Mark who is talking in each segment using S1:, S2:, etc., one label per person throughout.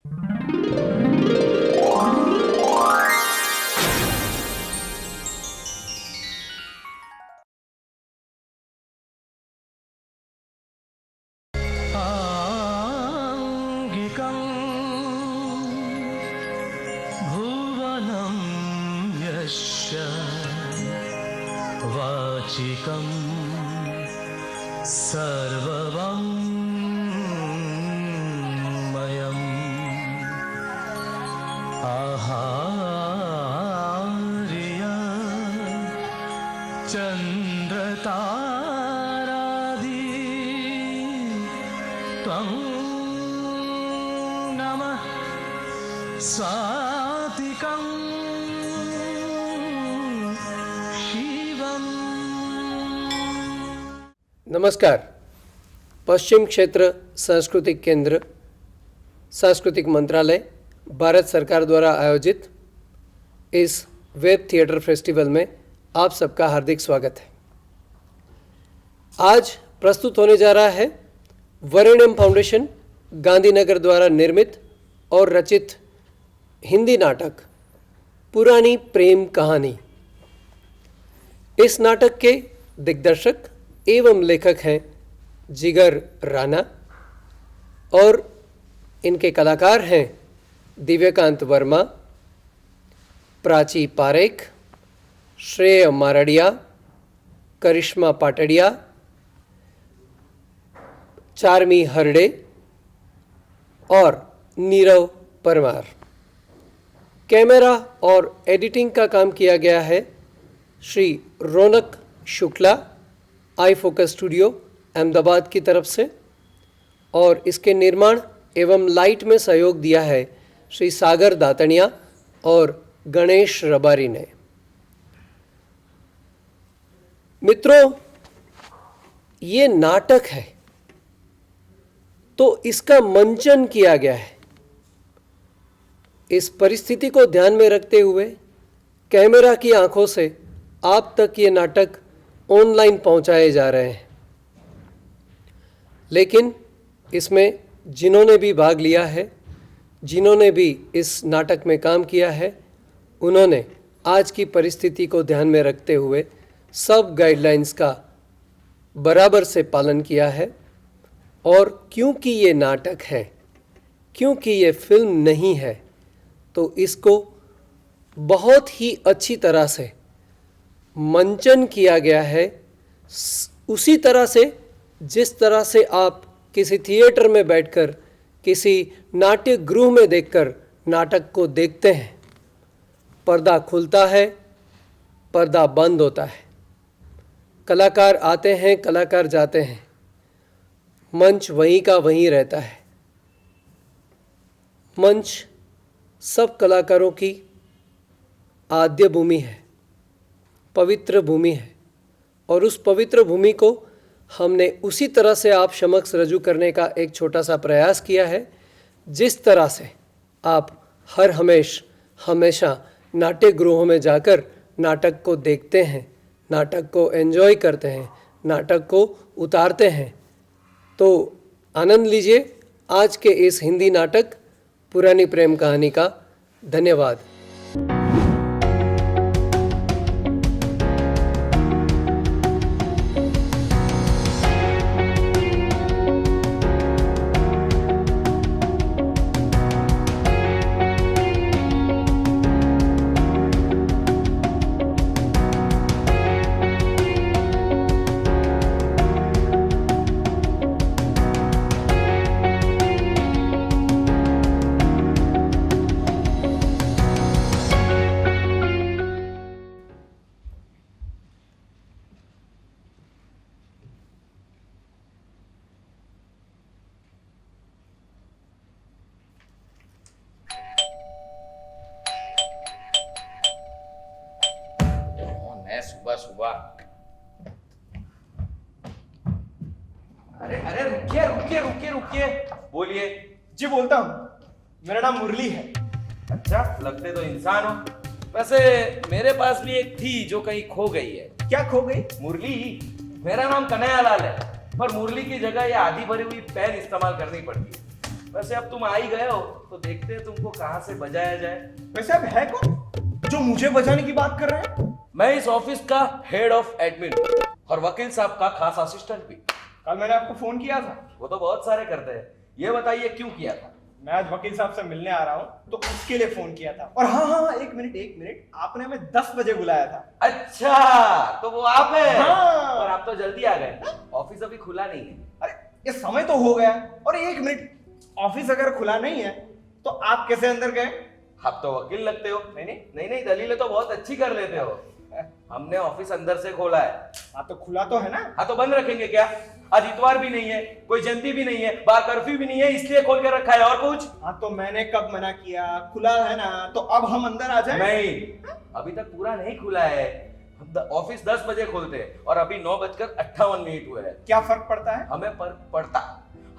S1: आंगिकं भुवनं यस्य वाचिकं सर्वमयम् आहार्य चन्द्रतारादि त्वं नमः स्वातिकं शिवम्।
S2: नमस्कार। पश्चिम क्षेत्र सांस्कृतिक केंद्र, सांस्कृतिक मंत्रालय, भारत सरकार द्वारा आयोजित इस वेब थिएटर फेस्टिवल में आप सबका हार्दिक स्वागत है। आज प्रस्तुत होने जा रहा है वरेण्यम फाउंडेशन गांधीनगर द्वारा निर्मित और रचित हिंदी नाटक पुरानी प्रेम कहानी। इस नाटक के दिग्दर्शक एवं लेखक हैं जिगर राणा और इनके कलाकार हैं दिव्यकांत वर्मा, प्राची पारेख, श्रेय मारडिया, करिश्मा पाटड़िया, चार्मी हरडे और नीरव परमार। कैमरा और एडिटिंग का काम किया गया है Shri Raunak Shukla, I focus studio Ahmedabad की तरफ से, और इसके निर्माण एवं लाइट में सहयोग दिया है श्री सागर दातनिया और गणेश रबारी ने। मित्रों, ये नाटक है तो इसका मंचन किया गया है। इस परिस्थिति को ध्यान में रखते हुए कैमरा की आंखों से आप तक ये नाटक ऑनलाइन पहुंचाए जा रहे हैं। लेकिन इसमें जिन्होंने भी भाग लिया है, जिन्होंने भी इस नाटक में काम किया है, उन्होंने आज की परिस्थिति को ध्यान में रखते हुए सब गाइडलाइंस का बराबर से पालन किया है। और क्योंकि ये नाटक है, क्योंकि ये फिल्म नहीं है, तो इसको बहुत ही अच्छी तरह से मंचन किया गया है, उसी तरह से जिस तरह से आप किसी थिएटर में बैठकर, किसी नाट्य गृह में देखकर नाटक को देखते हैं। पर्दा खुलता है, पर्दा बंद होता है, कलाकार आते हैं, कलाकार जाते हैं, मंच वहीं का वहीं रहता है। मंच सब कलाकारों की आद्य भूमि है, पवित्र भूमि है, और उस पवित्र भूमि को हमने उसी तरह से आप समक्ष रजू करने का एक छोटा सा प्रयास किया है, जिस तरह से आप हर हमेशा नाट्य गृहों में जाकर नाटक को देखते हैं, नाटक को एंजॉय करते हैं, नाटक को उतारते हैं। तो आनंद लीजिए आज के इस हिंदी नाटक पुरानी प्रेम कहानी का। धन्यवाद।
S3: सुबह सुबह अरे अरे रुकिए रुकिए रुकिए रुकिए, बोलिए।
S4: जी बोलता हूँ, मेरा नाम मुरली है।
S3: अच्छा, लगते तो इंसान हो। वैसे मेरे पास भी एक थी जो कहीं खो गई है।
S4: क्या खो गई?
S3: मुरली। मेरा नाम कन्हैया लाल है, पर मुरली की जगह ये आधी भरी हुई पैर इस्तेमाल करनी पड़ती है। वैसे अब तुम आ ही गए हो तो देखते हैं तुमको कहाँ से बजाया जाए।
S4: वैसे अब है कौन जो मुझे बचाने की बात कर रहे हैं?
S3: मैं इस ऑफिस का हेड ऑफ एडमिन और वकील साहब का खास असिस्टेंट भी।
S4: कल मैंने आपको फोन किया था।
S3: वो तो बहुत सारे करते हैं, ये बताइए क्यों किया था?
S4: मैं आज वकील साहब से मिलने आ रहा हूँ तो उसके लिए फोन किया था। और हाँ, एक मिनट, आपने हमें 10 बजे बुलाया था।
S3: अच्छा, तो वो आप है।
S4: हाँ।
S3: और आप तो जल्दी आ गए, ऑफिस अभी खुला नहीं है।
S4: अरे ये समय तो हो गया। और एक मिनट, ऑफिस अगर खुला नहीं है तो आप कैसे अंदर गए?
S3: आप तो वकील लगते हो। नहीं, दलीलें तो बहुत अच्छी कर लेते हो। हमने ऑफिस अंदर से खोला है।
S4: हाँ तो खुला तो है ना।
S3: हाँ तो बंद रखेंगे क्या? आज इतवार भी नहीं है, कोई जयंती भी नहीं है, बाहर कर्फ्यू भी नहीं है, इसलिए खोल के रखा है। और कुछ?
S4: हाँ तो मैंने कब मना किया? खुला है ना, तो अब हम अंदर आ जाए।
S3: नहीं, अभी तक पूरा नहीं खुला है। ऑफिस 10 बजे खोलते हैं और अभी 9:58 हुए हैं।
S4: क्या फर्क पड़ता है?
S3: हमें फर्क पड़ता,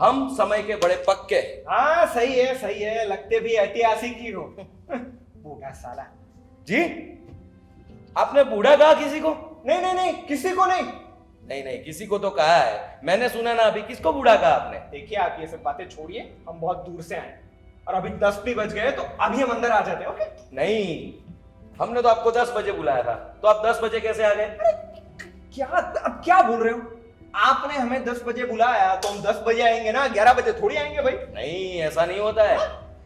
S3: हम समय के बड़े पक्के हैं।
S4: हाँ सही है, लगते भी ऐतिहासिक ही हो। बूढ़ा साला।
S3: जी, आपने बूढ़ा कहा किसी को?
S4: नहीं, किसी को नहीं।
S3: नहीं, किसी को तो कहा है, मैंने सुना ना। अभी किसको बूढ़ा कहा आपने?
S4: देखिए आप ये सब बातें छोड़िए, हम बहुत दूर से आए और अभी 10 भी बज गए तो अभी हम अंदर आ जाते हैं। ओके?
S3: नहीं, हमने तो आपको 10 बजे बुलाया था, तो आप 10 बजे कैसे आ गए?
S4: अब क्या बोल रहे हो? आपने हमें 10 बजे बुलाया तो हम 10 बजे आएंगे ना, 11 बजे थोड़ी आएंगे भाई।
S3: नहीं, ऐसा नहीं होता है।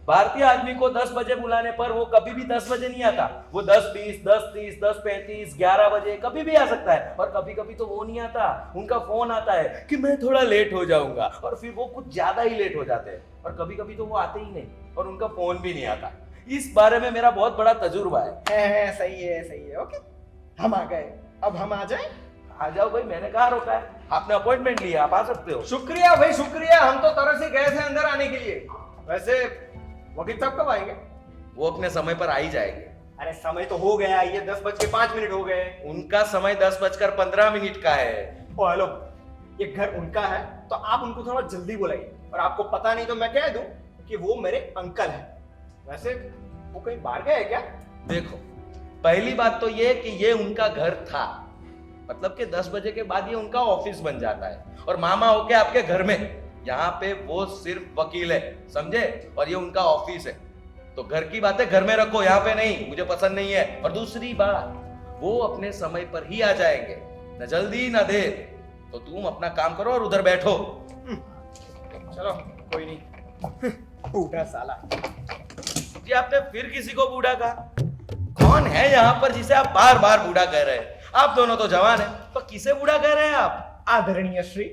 S3: भारतीय आदमी को 10 बजे बुलाने पर वो कभी भी 10 बजे नहीं आता। वो 10:20, 10:30, 10:35, 11 बजे कभी भी आ सकता है। और कभी कभी तो वो नहीं आता, उनका फोन आता है कि मैं थोड़ा लेट हो जाऊंगा, और फिर वो कुछ ज्यादा ही लेट हो जाते हैं। और कभी कभी तो वो आते ही नहीं और उनका फोन भी नहीं आता। इस बारे में मेरा बहुत बड़ा तजुर्बा है।
S4: सही है। ओके, हम आ गए, अब हम आ जाए।
S3: आ जाओ भाई, मैंने कहा रोका है? आपने अपॉइंटमेंट लिया, आप आ सकते हो।
S4: शुक्रिया भाई, शुक्रिया। हम तो तरह से गए थे अंदर आने के लिए। वैसे वकील साहब कब आएंगे?
S3: वो अपने समय पर आ ही जाएंगे।
S4: अरे समय तो हो गया, ये 10:05 हो गए।
S3: उनका समय 10:15 का है।
S4: ओ हेलो, ये घर उनका है तो आप उनको थोड़ा जल्दी बुलाइए। और आपको पता नहीं तो मैं कह दूं कि वो मेरे अंकल हैं। वैसे वो कहीं बाहर गए क्या?
S3: देखो, पहली बात तो ये कि ये उनका घर था, मतलब कि 10 बजे के बाद ये उनका ऑफिस बन जाता है। और मामा होके आपके घर में, यहाँ पे वो सिर्फ वकील है, समझे? और ये उनका ऑफिस है, तो घर की बातें घर में रखो, यहाँ पे नहीं, मुझे पसंद नहीं है। और दूसरी बात, वो अपने समय पर ही आ जाएंगे, न जल्दी न देर। तो तुम अपना काम करो और उधर बैठो।
S4: चलो कोई नहीं। बूढ़ा साला।
S3: जी, आपने फिर किसी को बूढ़ा कहा? कौन है यहाँ पर जिसे आप बार बार बूढ़ा कह रहे हैं? आप दोनों तो जवान हैं, तो किसे बूढ़ा कह रहे हैं आप?
S4: आदरणीय श्री,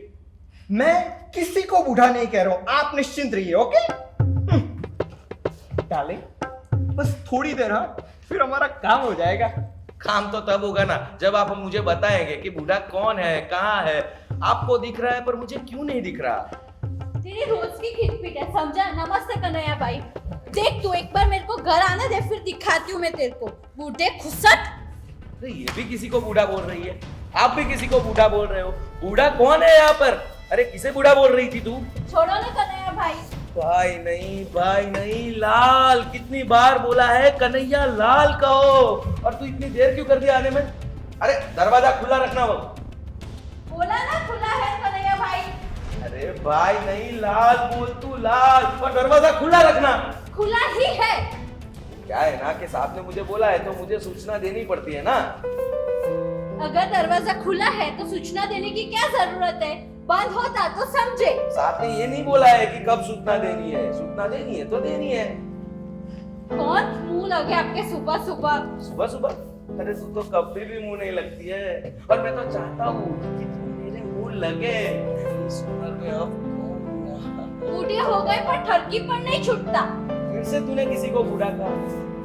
S4: मैं किसी को बूढ़ा नहीं कह रहा हूं, आप निश्चिंत रहिए। ओके डार्लिंग, बस थोड़ी देर, हाँ, फिर हमारा काम हो जाएगा।
S3: काम तो तब होगा ना जब आप मुझे बताएंगे कि बूढ़ा कौन है, कहाँ है। आपको दिख रहा है पर मुझे क्यों नहीं दिख रहा?
S5: तेरी रोज की खिटपिट है, समझा? नमस्ते कन्हैया भाई। देख तू एक बार मेरे को घर आने दे, फिर दिखाती हूँ मैं तेरे को। बूढ़े खुसट।
S3: अरे ये भी किसी को बूढ़ा बोल रही है, आप भी किसी को बूढ़ा बोल रहे हो। बूढ़ा कौन है यहाँ पर? अरे किसे बूढ़ा बोल रही थी तू?
S5: छोड़ो ना कन्हैया भाई।
S3: भाई नहीं, लाल। कितनी बार बोला है कन्हैया लाल कहो, और तू इतनी देर क्यों कर दिया आने में? अरे दरवाजा खुला रखना। वो
S5: बोला ना खुला है कन्हैया भाई।
S3: अरे भाई नहीं, लाल बोल तू, लाल, और दरवाजा खुला रखना।
S5: खुला ही है।
S3: क्या है ना कि साहब ने मुझे बोला है तो मुझे सूचना देनी पड़ती है ना।
S5: अगर दरवाजा खुला है तो सूचना देने की क्या जरूरत है? बंद होता तो समझे।
S3: साहब ने ये नहीं बोला है कि कब सूचना देनी है। सूचना देनी है तो देनी है।
S5: कौन मुंह लगे आपके सुबह सुबह?
S3: सुबह सुबह? अरे तू तो कभी भी मुंह नहीं लगती है, और मैं तो चाहता हूँ कि तू मेरे मुंह लगे। इस उम्र में अब
S5: बूढ़े हो गए पर ठरकी पर नहीं छूटता।
S3: फिर से तूने किसी को बूढ़ा कहा।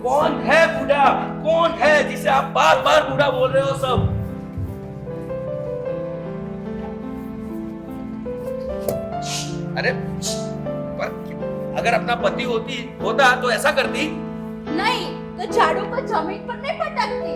S3: कौन है बूढ़ा? कौन है जिसे आप बार बार बूढ़ा बोल रहे हो? सब अरे पर अगर अपना पति होता तो ऐसा करती
S5: नहीं तो झाड़ू को जमीन पर नहीं पटकती।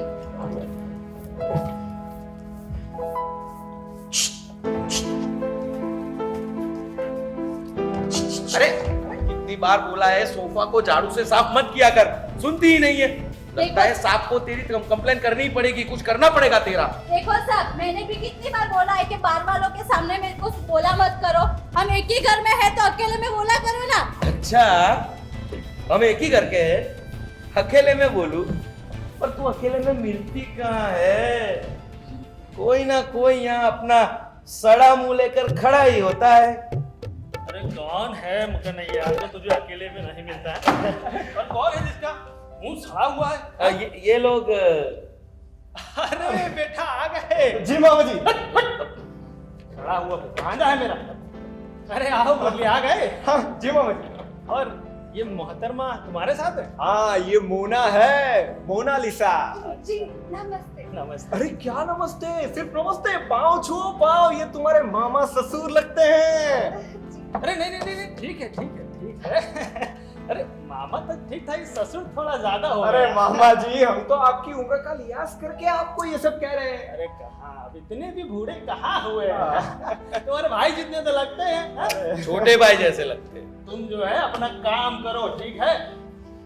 S3: अरे कितनी बार बोला है सोफा को झाड़ू से साफ मत किया कर, सुनती ही नहीं है। लगता है साहब को तेरी कंप्लेन करनी ही पड़ेगी, कुछ करना पड़ेगा तेरा।
S5: देखो साहब, मैंने भी कितनी बार बोला है कि बार वालों के सामने मेरे को बोला मत करो। हम एक ही घर में है तो अकेले में बोला करो ना।
S3: अच्छा, हम एक ही घर के हैं, अकेले में बोलूं? पर तू अकेले में मिलती कहाँ है? कोई ना कोई यहाँ अपना सड़ा मुंह लेकर खड़ा ही होता है।
S6: अरे कौन है मुकन्नैया जो तुझे अकेले में नहीं मिलता है? और कौन है जिसका मुंह सड़ा हुआ है?
S3: ये लोग
S6: अरे बेटा आ गए।
S4: जी मामा जी।
S6: सड़ा हुआ भांजा है मेरा। अरे आओ मुरली, आ गए।
S4: हाँ जी मामा जी।
S6: और ये मोहतरमा तुम्हारे साथ है?
S4: हाँ, ये मोना है, मोनालिसा।
S5: जी नमस्ते।
S6: नमस्ते।
S4: अरे क्या नमस्ते, सिर्फ नमस्ते, पाँव छुओ पाँव, ये तुम्हारे मामा ससुर लगते हैं।
S6: अरे नहीं नहीं नहीं नहीं, ठीक है ठीक है ठीक है। अरे मामा तक ठीक था, ये ससुर थोड़ा ज्यादा हो
S4: अरे
S6: गया।
S4: मामा जी, हम तो आपकी उम्र का लिहाज करके आपको ये सब कह रहे हैं।
S6: अरे कहाँ, अब इतने भी बूढ़े कहाँ हुए हैं? तुम्हारे भाई जितने तो लगते हैं, हाँ?
S3: छोटे भाई जैसे लगते हैं।
S6: तुम जो है अपना काम करो, ठीक है?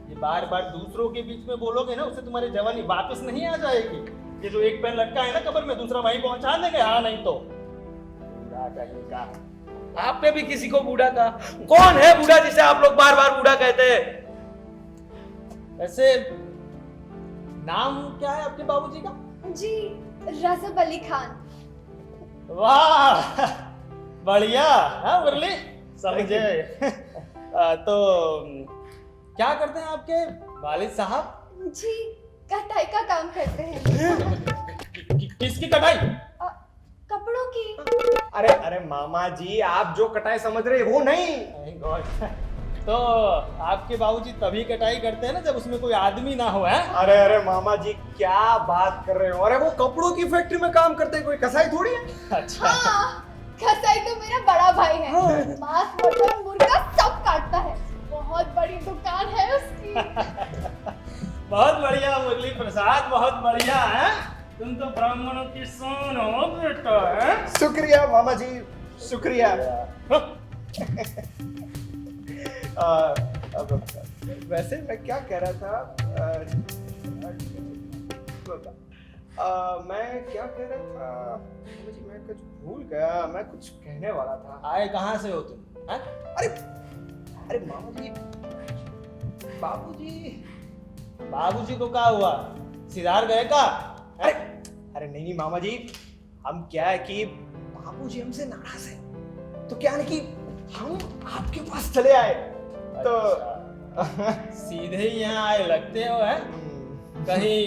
S6: ये बार बार दूसरों के बीच में बोलोगे ना, उससे तुम्हारी जवानी वापस नहीं आ जाएगी। ये जो एक पैर लटका है ना कब्र में, दूसरा वहीं पहुंचा देंगे। हाँ नहीं तो बूढ़ा कहीं का।
S3: आपने भी किसी को बूढ़ा कहा? कौन है बूढ़ा जिसे आप लोग बार बार बूढ़ा कहते हैं?
S6: वैसे नाम क्या है आपके बाबूजी का?
S5: जी रजब अली खान।
S6: वाह बढ़िया। हाँ मुरली, समझे। तो क्या करते हैं आपके वालिद साहब?
S5: जी कटाई का काम करते हैं।
S6: किसकी कटाई?
S5: कपड़ों की।
S4: अरे अरे मामा जी, आप जो कटाई समझ रहे वो नहीं।
S6: Thank God। तो आपके बाबूजी तभी कटाई करते हैं ना जब उसमें कोई आदमी ना हो, है?
S4: अरे अरे मामा जी, क्या बात कर रहे हो? अरे वो कपड़ों की फैक्ट्री में काम करते हैं, कोई कसाई थोड़ी है।
S6: अच्छा।
S5: हाँ, कसाई तो मेरा बड़ा भाई है। मांस मटन मुर्गा सब काटता है। बहुत बड़ी दुकान है उसकी।
S6: बहुत बढ़िया मुरली प्रसाद, बहुत बढ़िया है। तुम तो ब्राह्मणों की शान हो बेटा, है?
S4: शुक्रिया मामा जी, शुक्रिया। अब वैसे मैं क्या कह रहा था? मैं क्या कह रहा था मुझे, मैं कुछ भूल गया। मैं कुछ कहने वाला था।
S6: आए कहाँ से हो तुम, है?
S4: अरे अरे मामा जी, बाबूजी।
S6: बाबूजी को क्या हुआ? सिधार गए का?
S4: अरे अरे नहीं मामा जी, हम क्या है कि बाबूजी हमसे नाराज है, तो क्या है कि हम आपके पास चले आए। तो
S6: सीधे ही यहाँ आए लगते हो, है? कहीं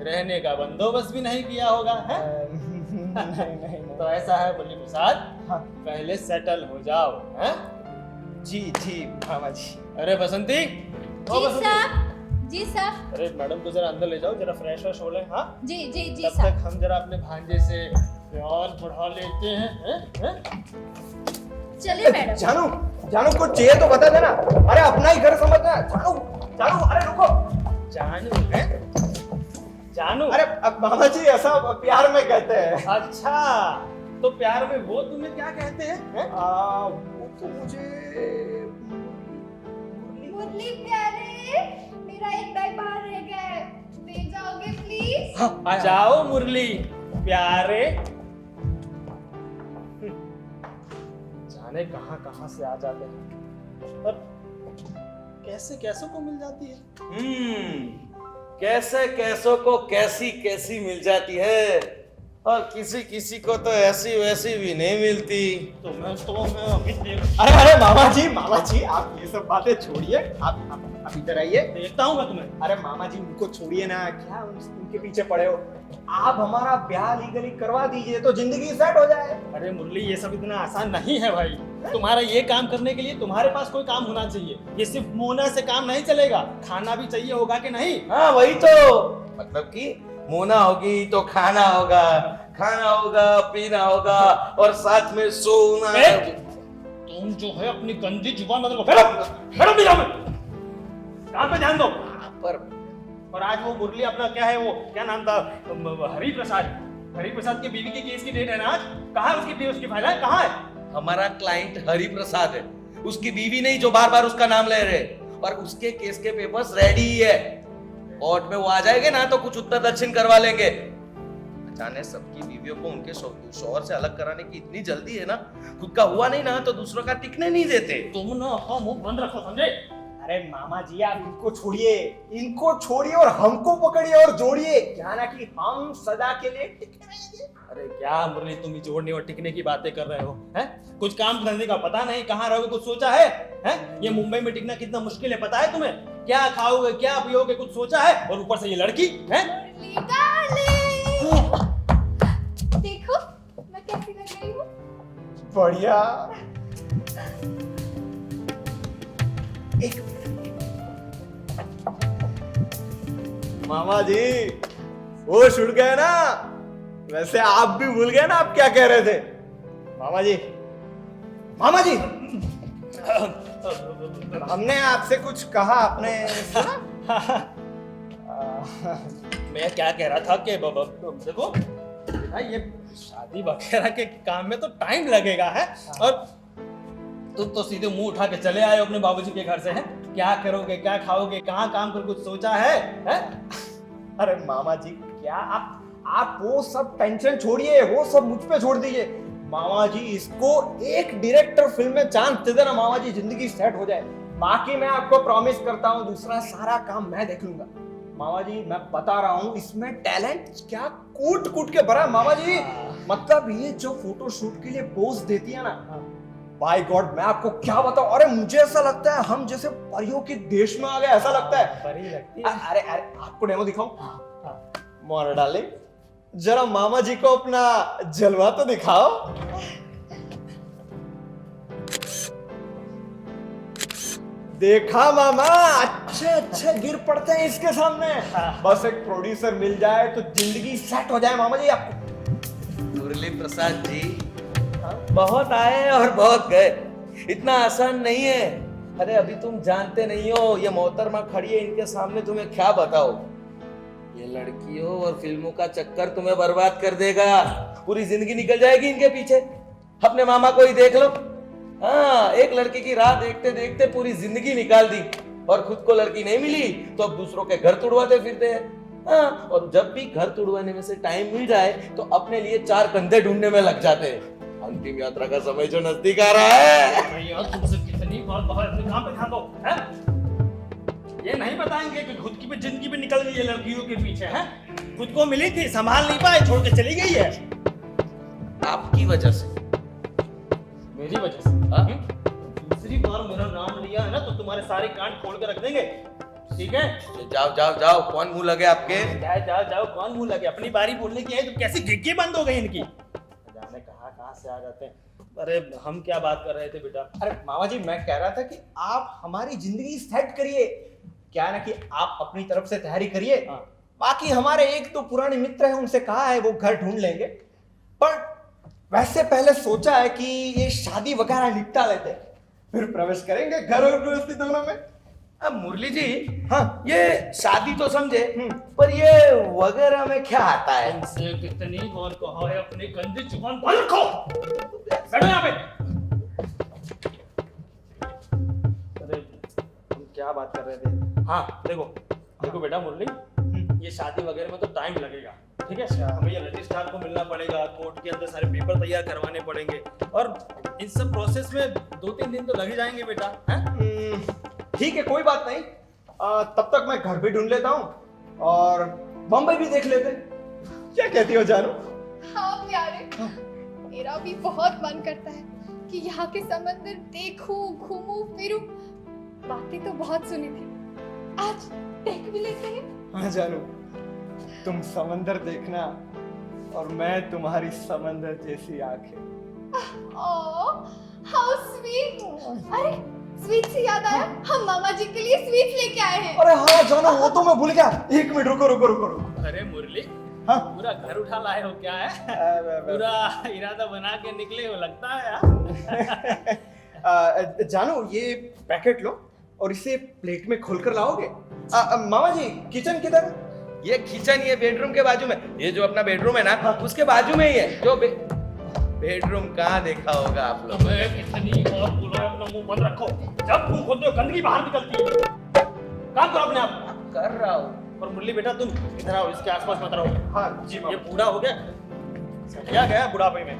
S6: रहने का बंदोबस्त भी नहीं किया होगा, है?
S4: नहीं।
S6: तो ऐसा है मुरली प्रसाद,
S4: हाँ।
S6: पहले सेटल हो जाओ, है?
S4: जी जी मामा जी।
S6: अरे बसंती, ओ
S5: जी
S6: बसंती।
S5: साहब। जी साहब।
S6: अरे मैडम को जरा अंदर ले जाओ, जरा फ्रेश व्रेश हो ले। हाँ,
S5: जी जी जी
S6: तब
S5: साहब।
S6: तक हम जरा अपने भांजे से प्यार बढ़ा लेते हैं?
S5: चलिए मैडम।
S4: जानू जानू, कुछ चाहिए तो बता देना। अरे अपना ही घर समझना। जानू जानू, अरे रुको।
S6: जानू है? जानू?
S4: अरे अब मामा जी ऐसा प्यार में कहते हैं।
S6: अच्छा, तो प्यार में वो तुम्हें क्या कहते हैं?
S4: वो तो मुझे
S5: मुरली प्यारे, मेरा एक बैग बाहर रह गया है, दे जाओगे प्लीज?
S6: हाँ, जाओ मुरली प्यारे। जाने कहाँ कहाँ से आ जाते हैं और कैसे कैसों को मिल जाती है।
S3: कैसे कैसों को कैसी कैसी मिल जाती है, और किसी किसी को तो ऐसी वैसी भी नहीं मिलती।
S6: तो मैं अभी
S4: अरे अरे मामा जी, आप ये सब बातें छोड़िए। आप इधर आइए।
S6: देखता हूँ मैं तुम्हें।
S4: अरे मामा जी, उनको छोड़िए ना, क्या उनके पीछे पड़े हो? आप हमारा ब्याह लीगली करवा दीजिए तो जिंदगी सेट हो जाए।
S6: अरे मुरली, ये सब इतना आसान नहीं है भाई। तुम्हारा ये काम करने के लिए तुम्हारे पास कोई काम होना चाहिए। ये सिर्फ मोना से काम नहीं चलेगा, खाना भी चाहिए होगा कि नहीं?
S3: हाँ वही तो, मतलब कि मोना होगी तो खाना होगा, खाना होगा, पीना होगा, और साथ में सोना।
S6: तुम जो है अपनी गंदी जुबान बदल फेरो भी जाओ। काम पे ध्यान दो।
S3: पर
S6: और आज वो मुरली अपना क्या है, वो क्या नाम था, हरि प्रसाद की बीवी की केस की डेट है ना आज। कहाँ है उसकी फाइल है, कहाँ है?
S3: हमारा क्लाइंट हरि प्रसाद है, उसकी बीवी नहीं जो बार बार उसका नाम ले रहे, और उसके केस के पेपर्स रेडी ही है। कोर्ट में वो आ जाएंगे ना तो कुछ उत्तर दक्षिण करवा लेंगे। जाने सबकी बीवियों को उनके शौहर से अलग कराने की इतनी जल्दी है ना, खुद का हुआ नहीं ना तो दूसरों का टिकने नहीं देते।
S6: तुम ना हाँ मुंह बंद रखो, समझे?
S4: अरे मामा जी आप इनको छोड़िए और हमको पकड़िए और जोड़िए, क्या ना कि हम सदा के लिए टिके रहेंगे।
S6: अरे क्या मुरली, तुम ही जोड़ने और टिकने की बातें कर रहे हो? हैं? कुछ काम करने का पता नहीं, कहाँ रहोगे कुछ सोचा है? हैं? ये मुंबई में टिकना कितना मुश्किल है पता है तुम्हें? क्या खाओगे क्या पियोगे कुछ सोचा है? और ऊपर से ये लड़की है।
S5: देखो मैं कैसी लग रही हूँ।
S4: बढ़िया। मामा जी होश उड़ गए ना? वैसे आप भी भूल गए ना आप क्या कह रहे थे? मामा जी हमने आपसे कुछ कहा, आपने सुना?
S6: मैं क्या कह रहा था कि देखो ये शादी वगैरह के काम में तो टाइम लगेगा है, और तुम तो सीधे मुंह उठा के चले आए अपने बाबूजी के घर से। हैं? क्या करोगे क्या खाओगे कहाँ काम कर कुछ सोचा है?
S4: अरे मामा जी क्या आप वो सब टेंशन छोड़िए, वो सब मुझ पे छोड़ दीजिए। मामा जी इसको एक डायरेक्टर फिल्म में चांस दे देना मामा जी, जिंदगी सेट हो जाए। बाकी मैं आपको प्रॉमिस करता हूँ दूसरा सारा काम मैं देख लूंगा। मामा जी मैं बता रहा हूँ इसमें टैलेंट क्या कूट के भरा मामा जी। मतलब ये जो फोटो शूट के लिए पोज देती है ना, बाय गॉड मैं आपको क्या बताऊं, अरे मुझे ऐसा लगता है हम जैसे परियों के देश में आ गए, ऐसा लगता है।
S6: परी लगती है।
S4: अरे आपको डेमो दिखाऊं? मोर डार्लिंग जरा मामा जी को अपना जलवा तो दिखाओ। देखा मामा, अच्छे गिर पड़ते हैं इसके सामने। बस एक प्रोड्यूसर मिल जाए तो जिंदगी सेट हो जाए मामा जी। आपको
S3: मुरली प्रसाद जी बहुत आए और बहुत गए, इतना आसान नहीं है। अरे अभी तुम जानते नहीं हो, ये मोहतरमा खड़ी है इनके सामने, तुम्हें क्या बताओ। ये लड़कियों और फिल्मों का चक्कर तुम्हें बर्बाद कर देगा, पूरी जिंदगी निकल जाएगी इनके पीछे। अपने मामा को ही देख लो, हाँ एक लड़की की राह देखते देखते पूरी जिंदगी निकाल दी, और खुद को लड़की नहीं मिली तो अब दूसरों के घर तुड़वाते फिरते हैं। हाँ, और जब भी घर तुड़वाने में से टाइम मिल जाए तो अपने लिए 4 कंधे ढूंढने में लग जाते हैं। अंतिम यात्रा का समय जो नजदीक आ रहा है।
S6: यार तुमसे कितनी बार बाहर अपने काम पे ध्यान दो, हैं? ये नहीं बताएंगे कि खुद की भी जिंदगी में निकल गई है लड़कियों के पीछे। हैं? खुद को मिली थी, संभाल नहीं पाए, छोड़ के चली गई है।
S3: आपकी वजह से।
S6: मेरी वजह से? दूसरी बार मेरा नाम लिया है ना तो तुम्हारे सारे कान खोल के रख देंगे, ठीक है?
S3: जाओ, कौन मुंह लगे आपके?
S6: जाओ, कौन मुंह लगे? अपनी बारी बोलने की है तो कैसी गिग्गी बंद हो गई इनकी। जाने कहाँ से आ जाते हैं। अरे हम क्या बात कर रहे थे बेटा?
S4: अरे मामा जी मैं कह रहा था कि आप हमारी जिंदगी सेट करिए, क्या ना कि आप अपनी तरफ से तैयारी करिए। बाकी हमारे एक तो पुराने मित्र हैं, उनसे कहा है वो घर ढूंढ लेंगे, पर वैसे पहले सोचा है कि ये शादी वगैरह निपटा लेते हैं, फिर प्रवेश करेंगे घर और गृहस्थी दोनों में।
S3: अब मुरली जी,
S4: हाँ
S3: ये शादी तो समझे, पर ये वगैरह में क्या आता है?
S6: तुमसे कितनी बार कहा है अपनी गंदी जुबान बंद रखो। बैठो यहाँ पे। अरे हम क्या बात कर रहे थे? हाँ देखो बेटा मुरली, ये शादी वगैरह में तो टाइम लगेगा, ठीक है? हमें ये रजिस्ट्रार को मिलना पड़ेगा, कोर्ट के अंदर सारे पेपर तैयार करवाने पड़ेंगे, और इन सब प्रोसेस में 2-3 दिन तो लग ही जाएंगे बेटा। हैं?
S4: ठीक है कोई बात नहीं, तब तक मैं घर भी ढूंढ लेता हूँ और बम्बई भी देख लेते हैं। क्या कहती हो जानू?
S7: हाँ प्यारे, मेरा भी बहुत मन करता है कि यहाँ के समंदर देखूं, घूमूं, फिरूं। बातें तो बहुत सुनी थी, आज देख भी लेते हैं।
S4: हाँ जानू, तुम समंदर देखना और मैं तुम्हारी समंदर जैसी आंखें।
S7: How sweet. अरे स्वीट से याद आया, हम मामा जी के लिए स्वीट लेके आए हैं।
S4: अरे हाँ जानू, वो तो मैं भूल गया। 1 मिनट रुको।
S6: अरे मुरली,
S4: हाँ
S6: पूरा घर उठा लाए हो क्या है? पूरा इरादा बना के निकले हो लगता है यार।
S4: जानू ये पैकेट लो और इसे प्लेट में खोलकर लाओगे। मामा जी किचन किधर है?
S3: ये किचन ये बेडरूम के बाजू में, ये जो अपना बेडरूम है ना उसके बाजू में ही है। जो बेडरूम कहाँ देखा होगा आप लोग?
S6: कितनी बार बोला है अपना मुंह बंद रखो, जब मुंह खोलते हो गंदगी बाहर निकलती है। काम करो अपने आप।
S3: कर रहा हूँ,
S6: और मुरली बेटा तुम इधर आओ, इसके आसपास मत रहो।
S4: हाँ जी
S6: ये
S4: मामा।
S6: बूढ़ा हो गया, क्या गया बुढ़ापे में।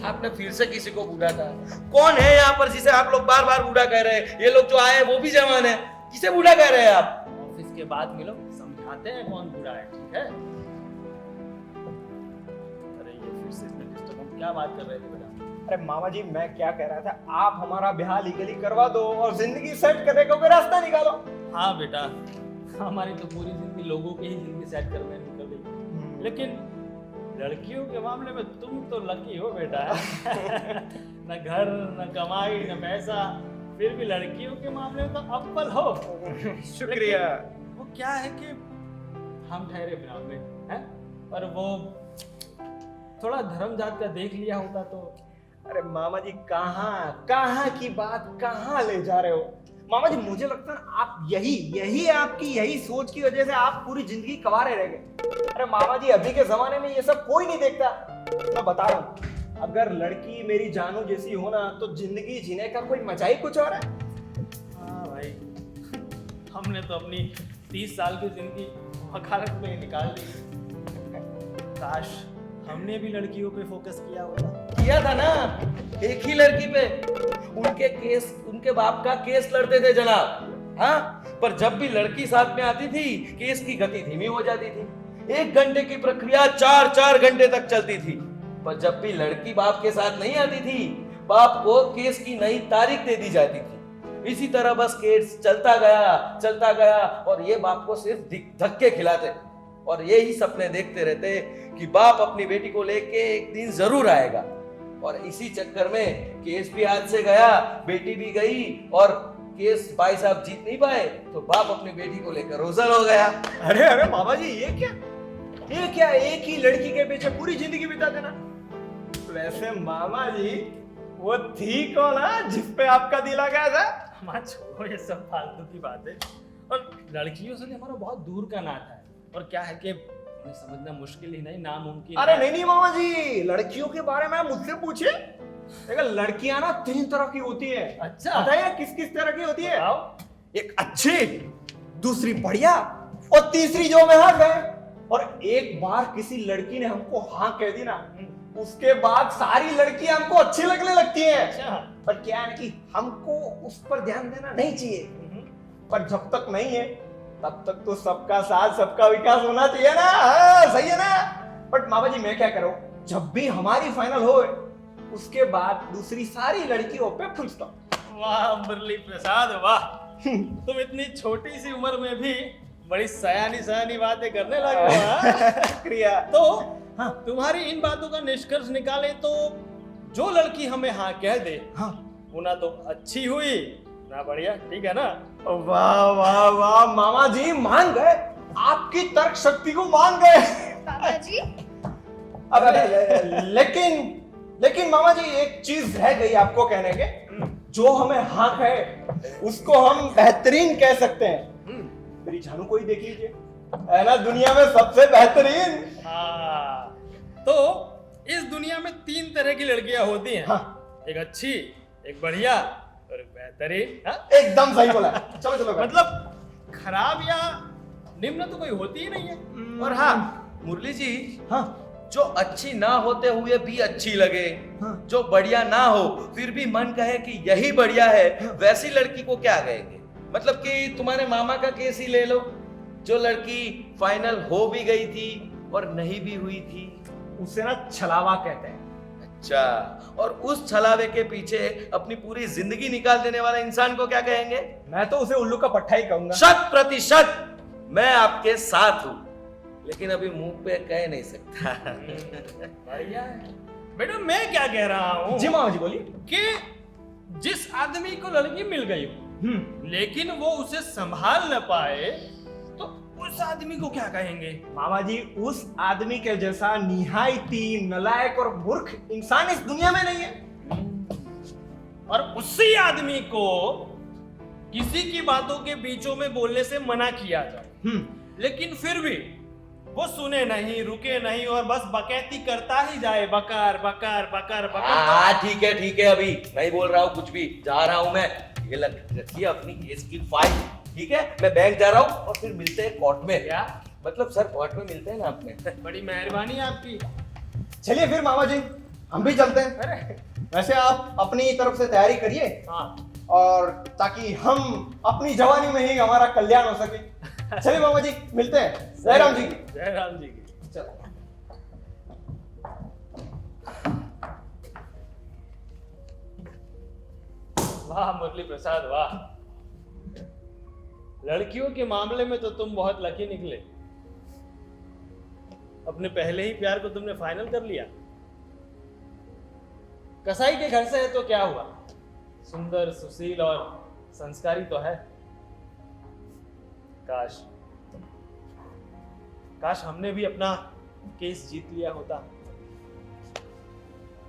S3: आपने फिर से किसी को बूढ़ा कहा? कौन है यहाँ पर जिसे आप लोग बार बार बूढ़ा कह रहे हैं? ये लोग जो आए हैं वो भी जवान है, किसे बूढ़ा कह रहे हैं आप?
S6: ऑफिस के बाद मिलो, समझाते हैं कौन बूढ़ा है, ठीक है। अरे ये फिर से इसमें डिस्टर्ब, हम क्या बात कर रहे थे बेटा?
S4: अरे मामा जी मैं क्या कह रहा था, आप हमारा ब्याह लीगली करवा दो और जिंदगी सेट करने का कोई रास्ता निकालो।
S6: हाँ बेटा, हमारी तो पूरी जिंदगी लोगों की ही जिंदगी सेट करने में निकल गई, लेकिन लड़कियों के मामले में तुम तो लकी हो बेटा। न घर, न कमाई, न पैसा, फिर भी लड़कियों के मामले में तो अव्वल हो।
S4: शुक्रिया।
S6: लेकिन वो क्या है कि हम ठहरे ब्राह्मण हैं, पर वो थोड़ा धर्म जात का देख लिया होता तो।
S4: अरे मामा जी कहाँ की बात कहाँ ले जा रहे हो? मामा जी मुझे लगता है आप यही आपकी सोच की वजह से आप पूरी जिंदगी कवारे रह गए। अरे मामा जी अभी के जमाने में ये सब कोई नहीं देखता। मैं बता रहा हूँ, अगर लड़की मेरी जानू जैसी हो ना तो जिंदगी जीने का कोई मजा ही कुछ और है।
S6: हाँ भाई, हमने तो अपनी 30 साल की जिंदगी वकालत में ही निकाल दी। काश हमने भी लड़कियों पे फोकस किया होता।
S3: किया था ना, एक ही लड़की पे उनके बाप का केस लड़ते थे जनाब। हाँ, पर जब भी लड़की साथ में आती थी केस की गति धीमी हो जाती थी। 1 घंटे की प्रक्रिया 4 घंटे तक चलती थी। पर जब भी लड़की बाप के साथ नहीं आती थी, बाप को केस की नई तारीख दे दी जाती थी। इसी तरह बस केस चलता गया और ये बाप को सिर्फ धक्के खिलाते और यही सपने देखते रहते कि बाप अपनी बेटी को लेके एक दिन जरूर आएगा। और इसी चक्कर में केस भी हाथ से गया, बेटी भी गई और केस भाई साहब जीत नहीं पाए तो बाप अपनी बेटी को लेकर रोजल हो गया।
S4: अरे मामा जी ये क्या एक ही लड़की के पीछे पूरी जिंदगी बिता देना। वैसे मामा जी वो थी कौन जिसपे आपका दिल आ गया था?
S6: हमारा छोड़ो ये सब फालतू की बातें। और लड़कियों से हमारा बहुत दूर का नाता है, और क्या है कि उन्हें समझना मुश्किल ही नहीं, नामुमकिन।
S4: अरे नहीं मामा जी, लड़कियों के बारे में मुझसे पूछिए। देखो लड़कियां ना 3 तरह की होती है।
S6: अच्छा,
S4: बताइए किस तरह की होती है?
S6: बताओ।
S4: एक अच्छी, दूसरी बढ़िया और तीसरी जो में हाँ गए। और एक बार किसी लड़की ने हमको हाँ कह दी ना, उसके बाद सारी लड़कियां हमको अच्छी लगने लगती हैं।
S6: अच्छा,
S4: पर क्या है कि हमको उस पर ध्यान देना नहीं चाहिए। पर जब तक नहीं है तब तक तो सबका साथ सबका विकास होना चाहिए ना। सही है ना? बट मामा जी मैं क्या करूं, जब भी हमारी फाइनल हो उसके बाद दूसरी सारी लड़कियों पे फुल स्टॉप।
S6: वाह मुरली प्रसाद वाह, तुम इतनी छोटी सी उम्र में भी बड़ी सयानी बातें करने लगे हो। हाँ?
S4: शुक्रिया।
S6: तो हाँ, तुम्हारी इन बातों का निष्कर्ष निकाले तो जो लड़की हमें हाँ कह दे,
S4: हाँ
S6: वो ना तो अच्छी हुई ना बढ़िया, ठीक है ना?
S4: वाह वाह वाह मामा जी मान गए, आपकी तर्क शक्ति को मान गए।
S7: पापा जी
S4: अब लेकिन मामा जी एक चीज रह गई आपको कहने के, जो हमें हाँ कहे उसको हम बेहतरीन कह सकते हैं। मेरी जानू को ही देख लीजिए, है ना दुनिया में सबसे बेहतरीन।
S6: हाँ, तो इस दुनिया में 3 तरह की लड़कियां होती हैं।
S4: हाँ।
S6: एक अच्छी, एक बढ़िया और एक बेहतरीन। हाँ?
S4: एकदम सही बोला। चलो
S6: मतलब खराब या निम्न तो कोई होती ही नहीं है।
S3: और हाँ मुरली जी,
S4: हाँ
S3: जो अच्छी ना होते हुए भी अच्छी लगे,
S4: हाँ।
S3: जो बढ़िया ना हो फिर भी मन कहे कि यही बढ़िया है, वैसी लड़की को क्या कहेंगे? मतलब कि तुम्हारे मामा का केस ही ले लो, जो लड़की फाइनल हो भी गई थी और नहीं भी हुई थी,
S4: उसे ना छलावा कहते हैं।
S3: अच्छा, और उस छलावे के पीछे अपनी पूरी जिंदगी निकाल देने वाला इंसान को क्या कहेंगे?
S4: मैं तो उसे उल्लू का पट्टा ही कहूंगा।
S3: 100% मैं आपके साथ हूं, लेकिन अभी मुंह पे कह नहीं सकता।
S6: बढ़िया है। बेटा मैं क्या कह रहा हूँ
S4: जी मामा जी बोलिए।
S6: कि जिस आदमी को लड़की मिल गई लेकिन वो उसे संभाल न पाए तो उस आदमी को क्या कहेंगे?
S4: मामा जी उस आदमी के जैसा निहायती नलायक और मूर्ख इंसान इस दुनिया में नहीं है।
S6: और उसी आदमी को किसी की बातों के बीचों में बोलने से मना किया जाए, लेकिन फिर भी वो सुने नहीं, रुके नहीं और बस बकैती करता ही जाए, बकार बकार बकार बकार।
S3: ठीक है, अभी नहीं बोल रहा हूँ कुछ भी, जा रहा हूँ मैं। ये रखिए अपनी केस की फाइल। ठीक है, मैं बैंक जा रहा हूँ और फिर मिलते हैं कोर्ट में।
S6: क्या?
S3: मतलब सर कोर्ट में मिलते हैं ना अपने।
S6: बड़ी मेहरबानी आपकी।
S4: चलिए फिर मामा जी, हम भी चलते हैं।
S6: अरे
S4: वैसे आप अपनी तरफ से तैयारी करिए,
S6: हाँ,
S4: और ताकि हम अपनी जवानी में ही हमारा कल्याण हो सके। चलिए मामा जी, मिलते हैं। जय राम जी की।
S6: जय राम जी की।
S4: चलो।
S6: वाह मुरली प्रसाद वाह, लड़कियों के मामले में तो तुम बहुत लकी निकले। अपने पहले ही प्यार को तुमने फाइनल कर लिया। कसाई के घर से है तो क्या हुआ, सुंदर सुशील और संस्कारी तो है। काश काश हमने भी अपना केस जीत लिया होता।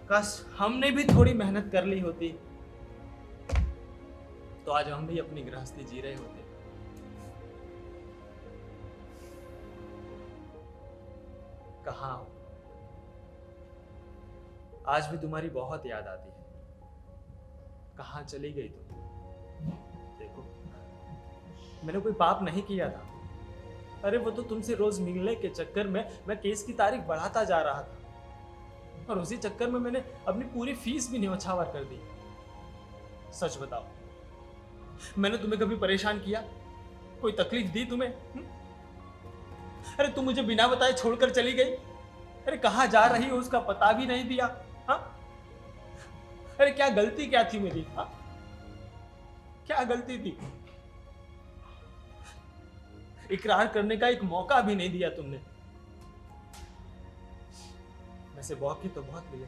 S6: काश हमने भी थोड़ी मेहनत कर ली होती तो आज हम भी अपनी गृहस्थी जी रहे होते। कहाँ हो? आज भी तुम्हारी बहुत याद आती है। कहाँ चली गई तुम? देखो, मैंने कोई पाप नहीं किया था। अरे वो तो तुमसे रोज मिलने के चक्कर में मैं केस की तारीख बढ़ाता जा रहा था, और उसी चक्कर में मैंने अपनी पूरी फीस भी न्यौछावर कर दी। सच बताओ, मैंने तुम्हें कभी परेशान किया? कोई तकलीफ दी तुम्हें? अरे तुम मुझे बिना बताए छोड़कर चली गई। अरे कहाँ जा रही हो उसका पता भी नहीं दिया। हाँ, अरे क्या गलती क्या थी मेरी? हाँ, क्या गलती थी? इकरार करने का एक मौका भी नहीं दिया तुमने। वैसे मौके तो बहुत मिले,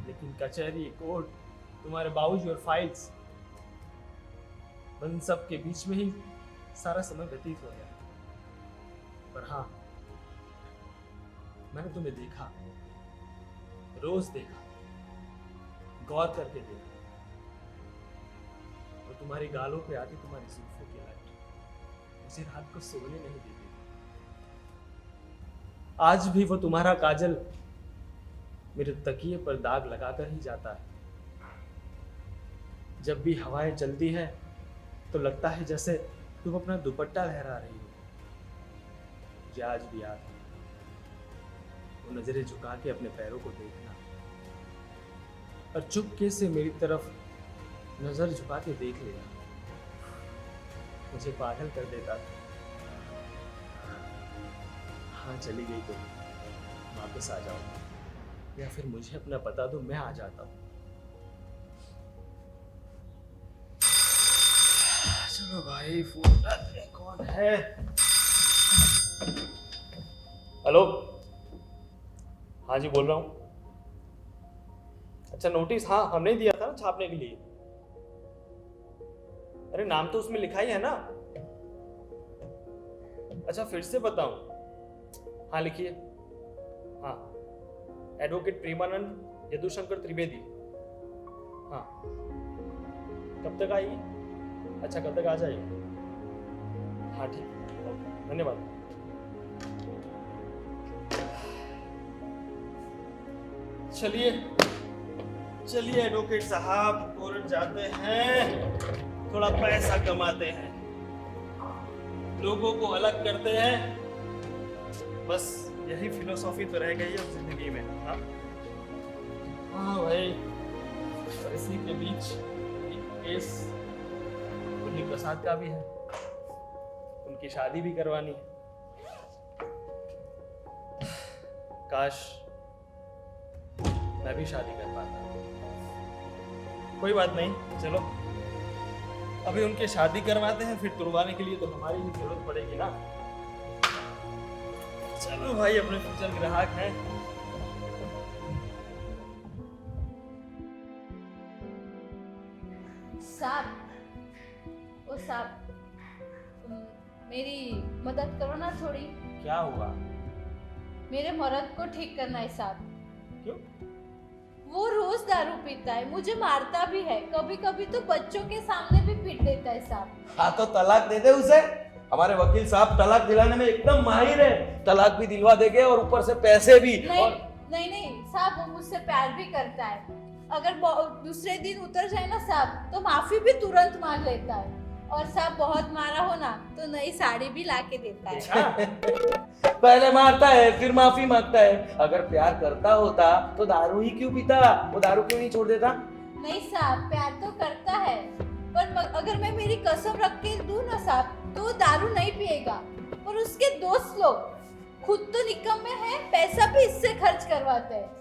S6: लेकिन कचहरी, कोर्ट, तुम्हारे बाबूजी और फाइल्स, उन सब के बीच में ही सारा समय व्यतीत हो गया। पर हाँ, मैंने तुम्हें देखा, रोज देखा, गौर करके देखा, और तुम्हारी गालों पे आती तुम्हारी जुल्फों की लाइट मुझे रात को सोने नहीं देती। आज भी वो तुम्हारा काजल मेरे तकिए पर दाग लगाकर ही जाता है। जब भी हवाएं चलती है तो लगता है जैसे तुम अपना दुपट्टा लहरा रही हो। मुझे आज भी याद है, वो नजरें झुका के अपने पैरों को देखना, और चुपके से मेरी तरफ नजर झुका के देख लेना मुझे पागल कर देता था। हाँ, चली गई तो वापस आ जाओ, या फिर मुझे अपना बता दो, मैं आ जाता हूँ। चलो भाई, फोन कौन है? हेलो, हाँ जी बोल रहा हूँ। अच्छा, नोटिस हाँ हमने दिया था ना छापने के लिए। अरे नाम तो उसमें लिखा ही है ना। अच्छा फिर से बताऊं? हाँ लिखिए। हाँ, एडवोकेट प्रेमानंद यदुशंकर त्रिवेदी। हाँ, कब तक आएगी? अच्छा, कब तक आ जाएगी? हाँ ठीक है, ओके, धन्यवाद। चलिए चलिए एडवोकेट साहब, कोर्ट जाते हैं, थोड़ा पैसा कमाते हैं, लोगों को अलग करते हैं। बस यही फिलोसॉफी तो रह गई है जिंदगी में। हाँ भाई, और इसी के बीच एक केस मुरली प्रसाद का भी है, उनकी शादी भी करवानी है। काश मैं भी शादी कर पाता। कोई बात नहीं, चलो अभी उनके शादी करवाते हैं, फिर तुड़वाने के लिए तो हमारी ही जरूरत पड़ेगी ना। चलो भाई, अपने फ्यूचर ग्राहक हैं।
S5: साहब, ओ साहब, मेरी मदद करो ना थोड़ी।
S6: क्या हुआ?
S5: मेरे मर्द को ठीक करना है साहब।
S6: क्यों?
S5: वो रोज दारू पीता है, मुझे मारता भी है, कभी कभी तो बच्चों के सामने भी पीट देता है साहब।
S3: हाँ तो तलाक दे दे उसे। हमारे वकील साहब तलाक दिलाने में एकदम माहिर है, तलाक भी दिलवा देंगे और ऊपर से पैसे भी।
S5: नहीं
S3: और...
S5: नहीं नहीं साहब, वो मुझसे प्यार भी करता है। अगर दूसरे दिन उतर जाए ना साहब, तो माफी भी तुरंत मांग लेता है। और साहब बहुत मारा हो ना तो नई साड़ी भी ला के देता है।
S3: पहले मारता है फिर माफी मांगता है। अगर प्यार करता होता तो दारू ही क्यों पीता? वो दारू क्यों नहीं छोड़ देता?
S5: नहीं साहब, प्यार तो करता है, पर अगर मैं मेरी कसम रख के दूं ना साहब तो वो दारू नहीं पिएगा। और उसके दोस्त लोग खुद तो निकम्मे हैं, पैसा भी इससे खर्च करवाते हैं।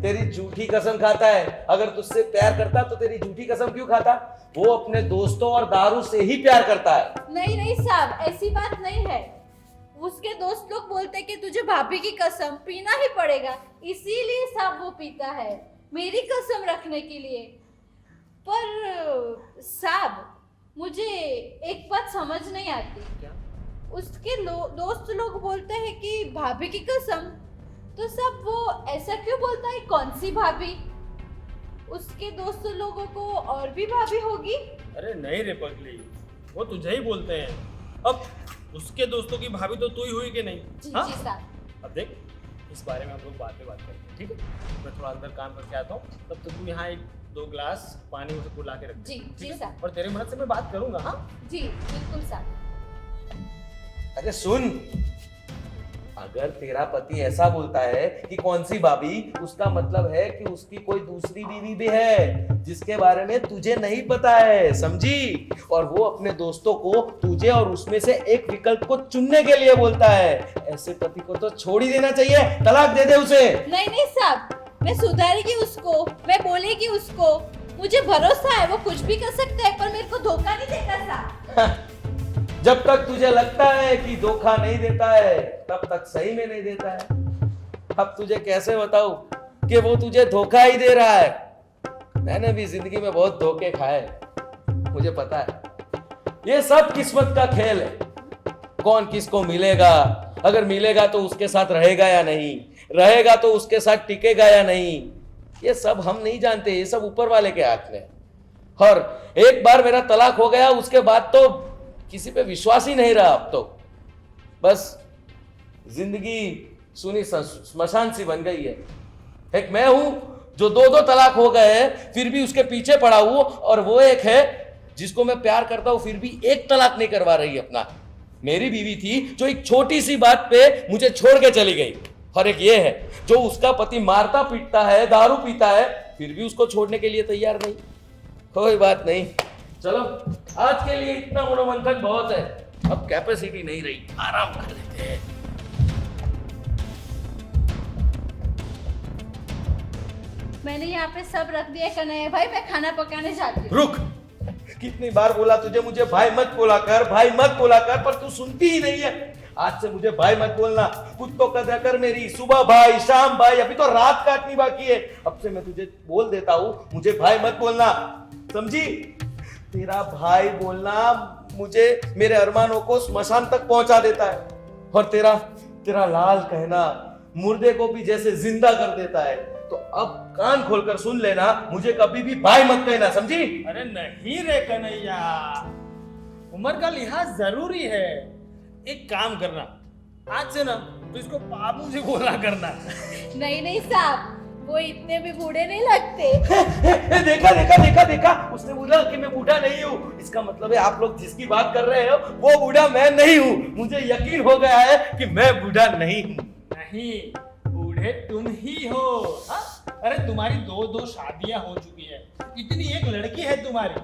S3: तेरी झूठी कसम खाता है। अगर तुझसे प्यार करता तो तेरी झूठी कसम क्यों खाता? वो अपने दोस्तों और दारू से ही प्यार करता है।
S5: नहीं नहीं साहब, ऐसी बात नहीं है। उसके दोस्त लोग बोलते हैं कि तुझे भाभी की कसम पीना ही पड़ेगा, इसीलिए साहब वो पीता है, मेरी कसम रखने के लिए। पर साहब मुझे एक बात समझ नहीं आती।
S3: क्या?
S5: उसके दोस्त लोग बोलते हैं कि भाभी की कसम, तो सब वो ऐसा क्यों बोलता है? कौन सी भाभी? उसके दोस्त लोगों को और भी भाभी होगी?
S6: अरे नहीं रे पगली, वो तुझे ही बोलते हैं। अब उसके दोस्तों की भाभी तो तू ही हुई कि नहीं?
S5: जी
S6: हाँ?
S5: जी साहब।
S6: अब देख, इस बारे में हम लोग बाद में बात करते हैं, ठीक है? मैं थोड़ा अंदर काम करके आता हूँ, तब तक तू यहाँ 1-2 ग्लास पानी उसे बुला के रख दे,
S5: जी,
S6: ठीक
S5: जी
S6: है?
S5: साहब।
S6: और तेरे मदद से मैं बात करूंगा। हाँ
S5: जी बिल्कुल साहब।
S3: अरे सुन, अगर तेरा पति ऐसा बोलता है कि कौन सी भाभी, उसका मतलब है कि उसकी कोई दूसरी बीवी भी है जिसके बारे में तुझे नहीं पता है, समझी? और वो अपने दोस्तों को तुझे और उसमें से एक विकल्प को चुनने के लिए बोलता है। ऐसे पति को तो छोड़ ही देना चाहिए, तलाक दे दे उसे।
S5: नहीं नहीं साहब, मैं सुधारेगी उसको, मैं बोलेगी उसको, मुझे भरोसा है वो कुछ भी कर सकता है, पर मेरे को धोखा नहीं देता साहब।
S3: जब तक तुझे लगता है कि धोखा नहीं देता है तब तक सही में नहीं देता है। अब तुझे कैसे बताऊं कि वो तुझे धोखा ही दे रहा है? मैंने भी जिंदगी में बहुत धोखे खाए, मुझे पता है। ये सब किस्मत का खेल है, कौन किसको मिलेगा, अगर मिलेगा तो उसके साथ रहेगा या नहीं, रहेगा तो उसके साथ टिकेगा या नहीं, ये सब हम नहीं जानते, ये सब ऊपर वाले के हाथ में। और एक बार मेरा तलाक हो गया, उसके बाद तो किसी पे विश्वास ही नहीं रहा। अब तो बस जिंदगी सुनी स्मशान सी बन गई है। एक मैं हूं जो 2-2 तलाक हो गए हैं फिर भी उसके पीछे पड़ा हूं, और वो एक है जिसको मैं प्यार करता हूं फिर भी एक तलाक नहीं करवा रही अपना। मेरी बीवी थी जो एक छोटी सी बात पे मुझे छोड़ के चली गई, और एक ये है जो उसका पति मारता पीटता है, दारू पीता है, फिर भी उसको छोड़ने के लिए तैयार नहीं। कोई बात नहीं, चलो आज के लिए इतना मनोमंथन बहुत है, अब कैपेसिटी नहीं रही, आराम कर लेते हैं।
S5: मैंने यहाँ पे सब रख दिया कन्हैया भाई, मैं खाना पकाने जाती हूँ।
S3: रुक, कितनी बार बोला तुझे मुझे भाई मत बोला कर, भाई मत बोला कर, पर तू सुनती ही नहीं है। आज से मुझे भाई मत बोलना, कुछ तो कदर कर मेरी। सुबह भाई, शाम भाई, अभी तो रात काटनी बाकी है। अब से मैं तुझे बोल देता हूँ, मुझे भाई मत बोलना, समझी? तेरा भाई बोलना मुझे मेरे अरमानों को स्मशान तक पहुंचा देता है, और तेरा लाल कहना मुर्दे को भी जैसे जिंदा कर देता है। तो अब कान खोलकर सुन लेना, मुझे कभी भी भाई मत कहना, समझी?
S6: अरे नहीं रे कन्हैया, उम्र का लिहाज जरूरी है। एक काम करना, आज से ना तो इसको बाबू जी बोला करना।
S5: नहीं नहीं साहब, वो इतने भी बूढ़े नहीं लगते।
S3: देखा देखा देखा देखा, उसने बोला कि मैं बूढ़ा नहीं हूँ। इसका मतलब है आप लोग जिसकी बात कर रहे हो वो बूढ़ा मैं नहीं हूँ। मुझे यकीन हो गया है कि मैं बूढ़ा नहीं हूँ।
S6: नहीं, बूढ़े तुम ही हो। हा? अरे तुम्हारी 2 शादियां हो चुकी है, इतनी एक लड़की है तुम्हारी।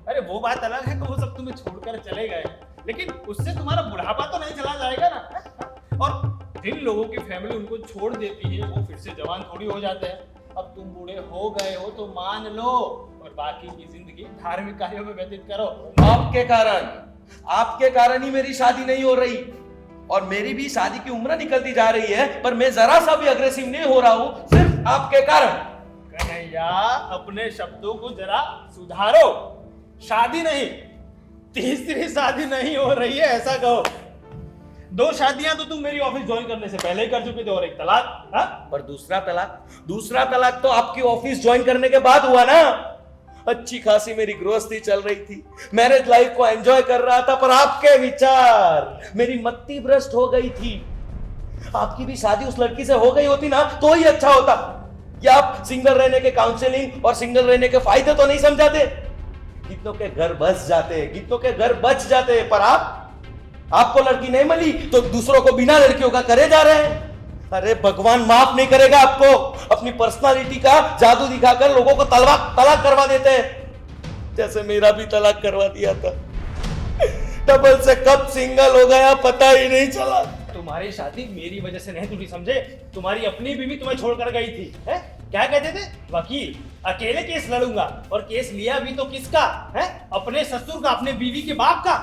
S6: अरे वो बात अलग है कि वो सब तुम्हें छोड़कर चले गए, लेकिन उससे तुम्हारा बुढ़ापा तो नहीं चला जाएगा ना। और जिन लोगों की फैमिली उनको छोड़ देती है वो फिर से जवान थोड़ी हो जाते हैं। अब तुम बूढ़े हो गए हो तो मान लो, और बाकी की जिंदगी धार्मिक कार्यों में व्यतीत करो।
S3: आपके कारण ही मेरी शादी नहीं हो रही, और मेरी भी शादी की उम्र निकलती जा रही है, पर मैं जरा सा भी अग्रेसिव नहीं हो रहा हूँ, सिर्फ आपके कारण।
S6: कन्हैया, अपने शब्दों को जरा सुधारो। शादी नहीं, तीसरी शादी नहीं हो रही है, ऐसा कहो। 2 शादियां तो तुम मेरी ऑफिस ज्वाइन करने से पहले ही कर चुके थे, और एक तलाक। हाँ?
S3: पर दूसरा तलाक तो आपकी ऑफिस ज्वाइन करने के बाद हुआ ना। अच्छी खासी मेरी गृहस्थी चल रही थी, मैरिज लाइफ को एंजॉय कर रहा था, पर आपके विचार, मेरी मत्ती भ्रष्ट हो गई थी। आपकी भी शादी उस लड़की से हो गई होती ना तो ही अच्छा होता। क्या आप सिंगल रहने के काउंसलिंग और सिंगल रहने के फायदे तो नहीं समझाते? कितनों के घर बस जाते हैं, कितनों के घर बच जाते हैं, पर आपको लड़की नहीं मिली तो दूसरों को बिना लड़कियों का करे जा रहे हैं। अरे भगवान माफ नहीं करेगा आपको। अपनी पर्सनालिटी का जादू दिखाकर लोगों को तलाक करवा देते हैं, जैसे मेरा भी तलाक करवा दिया था। डबल से कब सिंगल हो गया पता ही नहीं चला।
S6: तुम्हारी शादी मेरी वजह से नहीं तुझे समझे, तुम्हारी अपनी बीवी तुम्हें छोड़कर गई थी। है क्या कहते थे वकील, अकेले केस लड़ूंगा, और केस लिया भी तो किसका है? अपने ससुर का, अपने बीवी के बाप का।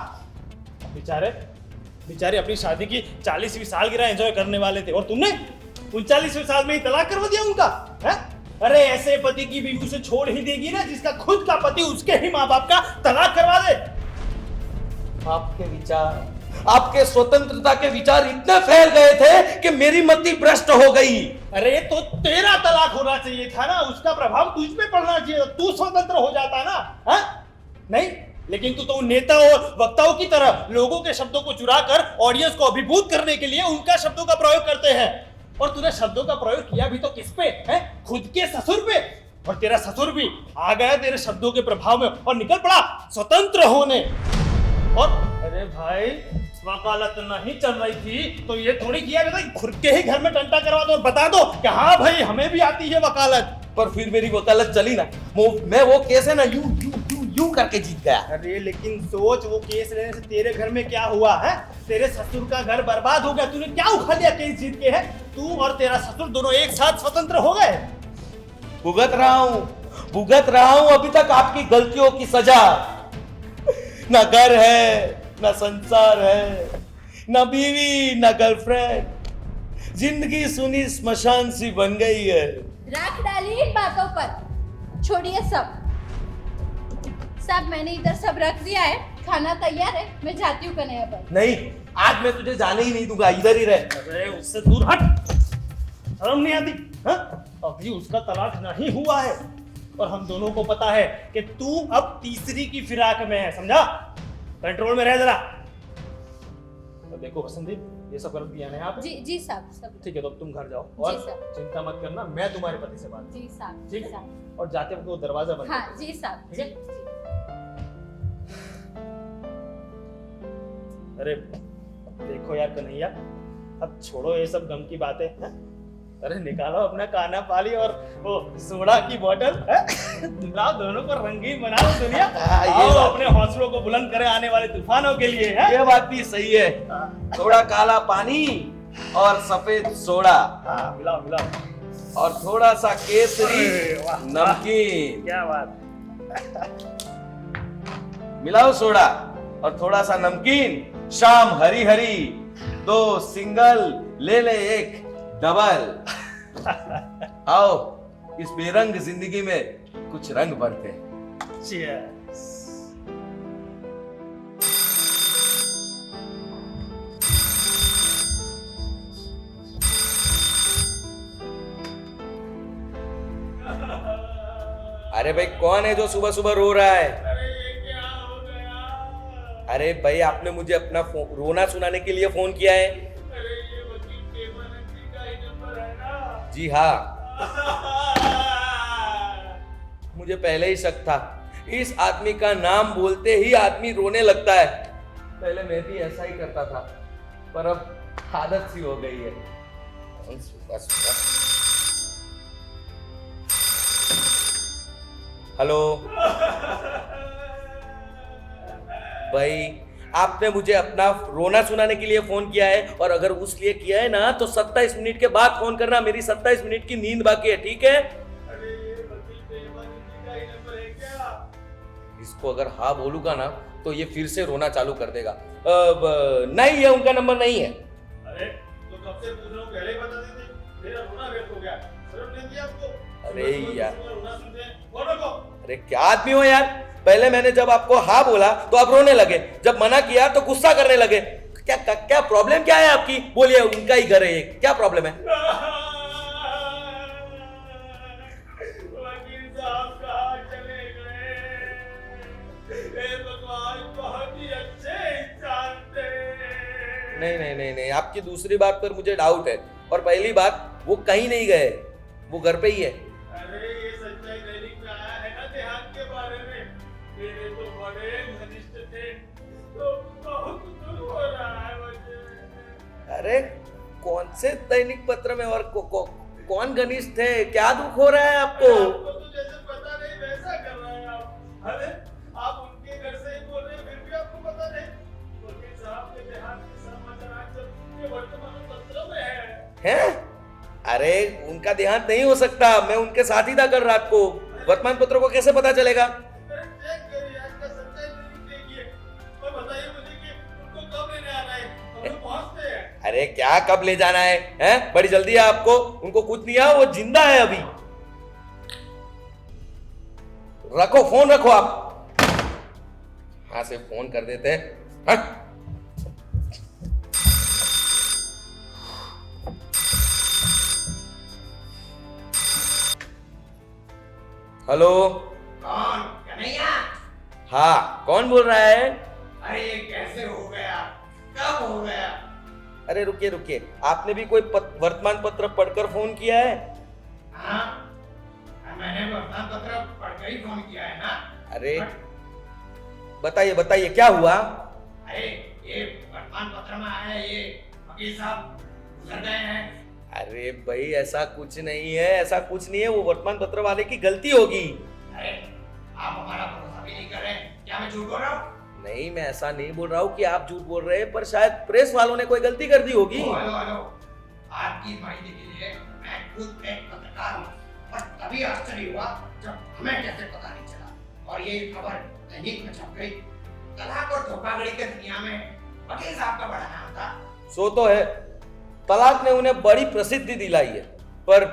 S6: बेचारे अपनी शादी की 40वीं सालगिरह एंजॉय करने वाले थे, और तुमने 39वें साल में ही तलाक करवा दिया उनका। है अरे ऐसे पति की बीवी उसे छोड़ ही देगी ना जिसका खुद का पति उसके ही माँ बाप का तलाक करवा दे।
S3: आपके विचार, आपके स्वतंत्रता के विचार इतने फैल गए थे कि मेरी मति भ्रष्ट हो गई।
S6: अरे तो तेरा तलाक होना चाहिए था ना, उसका प्रभाव तुझ पे पड़ना चाहिए, तू स्वतंत्र हो जाता ना। हा? नहीं, लेकिन तू तो नेता और वक्ताओं की तरह लोगों के शब्दों को चुराकर ऑडियंस को अभिभूत करने के लिए उनका शब्दों का प्रयोग करते हैं। और तूने शब्दों का प्रयोग किया भी तो किस पे है? खुद के ससुर पे। और तेरा ससुर भी आ गया तेरे शब्दों के प्रभाव में और निकल पड़ा स्वतंत्र होने। और अरे भाई, वकालत नहीं चल रही थी तो ये थोड़ी किया गया था खुद के ही घर में टंटा करवा दो और बता दो कि हाँ भाई हमें भी आती है वकालत।
S3: पर फिर मेरी वकालत चली ना, मैं वो केस है ना यू करके जीत गया।
S6: अरे लेकिन सोच, वो केस लेने से तेरे घर में क्या हुआ है? तेरे ससुर का घर बर्बाद हो गया। तूने क्या उखाड़ लिया केस जीत के? है तू और तेरा ससुर दोनों एक साथ स्वतंत्र हो गए।
S3: भुगत रहा हूं अभी तक आपकी गलतियों की सजा। ना घर है, ना संसार है, ना बीवी, ना गर्लफ्रेंड। जिंदगी सुनी स्मशान सी बन गई है।
S5: राख डालिए इन बातों पर, छोड़िए सब। मैंने इधर सब रख दिया है, खाना तैयार है, मैं जाती हूँ कन्हैया पर।
S3: नहीं, आज मैं तुझे जाने ही नहीं दूंगा, इधर ही रह।
S6: अरे उससे दूर हट, शर्म नहीं आती? हाँ, अभी उसका तलाक नहीं हुआ है और हम दोनों को पता है कि तू अब तीसरी की फिराक में है, समझा? कंट्रोल में रह जरा। तो देखो बसंती, ये सब गलत किया है आप।
S5: जी साहब, सब
S6: ठीक है, तो तुम घर जाओ और चिंता मत करना, मैं तुम्हारे पति से बात।
S5: जी साहब,
S6: ठीक है, और जाते वक्त वो दरवाजा बंद।
S5: हाँ जी साहब, जी।
S6: अरे देखो यार कन्हैया, अब छोड़ो ये सब गम की बातें हैं? अरे निकालो अपना काना पाली और वो सोडा की बोतल, लाओ, दोनों को रंगीन बनाओ दुनिया। आओ अपने हौसलों को बुलंद करे आने वाले तूफानों के लिए। है
S3: ये बात भी सही है। थोड़ा काला पानी और सफेद सोडा,
S6: मिलाओ मिलाओ,
S3: और थोड़ा सा केसरी नमकीन।
S6: क्या बात।
S3: मिलाओ सोडा और थोड़ा सा नमकीन, शाम हरी हरी, 2 सिंगल ले ले 1 डबल। आओ इस बेरंग जिंदगी में कुछ रंग भरते हैं।
S6: Cheers.
S3: अरे भाई, कौन है जो सुबह सुबह रो रहा है?
S6: अरे ये क्या हो गया?
S3: अरे भाई, आपने मुझे अपना रोना सुनाने के लिए फोन किया है।
S6: अरे ये वकील प्रेमानंद जी का ही नंबर है ना?
S3: जी हाँ, मुझे पहले ही शक था। इस आदमी का नाम बोलते ही आदमी रोने लगता है। पहले मैं भी ऐसा ही करता था, पर अब आदत सी हो गई है। हेलो भाई, आपने मुझे अपना रोना सुनाने के लिए फोन किया है, और अगर उस लिए किया है ना तो 27 मिनट के बाद फोन करना। मेरी 27 मिनट की नींद बाकी है, ठीक है?
S6: अरे ये वकील प्रेमानंद जी का ही नंबर है क्या?
S3: इसको अगर हाँ बोलूंगा ना तो ये फिर से रोना चालू कर देगा। नहीं, ये उनका नंबर नहीं है।
S6: अरे तो कब से पूछ रहा हूँ, पहले ही बता देते, मेरा रोना व्यर्थ हो गया। शर्म नहीं दिया आपको?
S3: अरे यार,
S6: रोना सुनते हैं, बोलो को।
S3: अरे क्या आदमी हो यार। पहले मैंने जब आपको हाँ बोला तो आप रोने लगे, जब मना किया तो गुस्सा करने लगे। क्या प्रॉब्लम क्या है आपकी? बोलिए, उनका ही घर है ये, क्या प्रॉब्लम है?
S6: वकील साहब कहाँ चले गए? हे भगवान, बहुत ही अच्छे इंसान थे।
S3: नहीं, आपकी दूसरी बात पर मुझे डाउट है, और पहली बात, वो कहीं नहीं गए, वो घर पे ही है।
S6: अरे ये सच्चाई दैनिक में आया है ना देहात के बारे में। ये देखो तो बहुत दुख हो रहा है मुझे।
S3: अरे कौन से दैनिक पत्र में और कौन घनिष्ठ है, क्या दुख हो रहा है आपको?
S6: आपको तो जैसे पता नहीं वैसा कर रहे हैं आप। अरे आप उनके घर से ही बोल रहे हैं, फिर भी आपको पता नहीं। वकील साहब के देहांत के समाचार आज जब ये वर्तमान पत्रों में है।
S3: अरे उनका देहांत नहीं हो सकता, मैं उनके साथ ही था कल रात को, वर्तमान पत्रों को कैसे पता चलेगा?
S6: अरे चेक करिए, आज का सच्चाई जरूर देखिए और बताइए मुझे कि उनको कब लेने आना है, हम लोग पहुंचते हैं।
S3: अरे क्या कब ले जाना है? बड़ी जल्दी है आपको? उनको कुछ नहीं है, वो जिंदा है अभी। रखो फोन, रखो आप। हाँ से फोन कर देते हैं। हट। हेलो,
S4: कौन? कन्हैया?
S3: हाँ कौन बोल रहा है?
S4: अरे ये कैसे हो गया? कब हो गया?
S3: अरे रुकिए रुकिए, आपने भी कोई वर्तमान पत्र पढ़कर फोन किया है?
S4: हाँ, मैंने वर्तमान पत्र पढ़कर ही फोन किया है ना।
S3: अरे बताइए बताइए क्या हुआ?
S4: अरे ये वर्तमान पत्र में आया है, ये वकील साहब गुजर गए हैं।
S3: अरे भाई ऐसा कुछ नहीं है, ऐसा कुछ नहीं है, वो वर्तमान पत्र वाले की गलती होगी।
S4: अरे आप हमारा भरोसा भी नहीं कर रहे, क्या मैं झूठ बोल रहा हूँ?
S3: नहीं, मैं ऐसा नहीं बोल रहा हूँ कि आप झूठ बोल रहे हैं, पर शायद प्रेस वालों ने कोई गलती कर दी होगी।
S4: हेलो हेलो, आपकी माहिती के लिए मैं खुद एक पत्रकार हूँ, और तभी आश्चर्य हुआ जब हमें कैसे पता नहीं चला और ये खबर दैनिक में छप गई। तलाक और धोखाधड़ी के दुनिया में वकील साहब का बड़ा नाम था।
S3: सो तो है, तलाक ने उन्हें बड़ी प्रसिद्धि दिलाई है, पर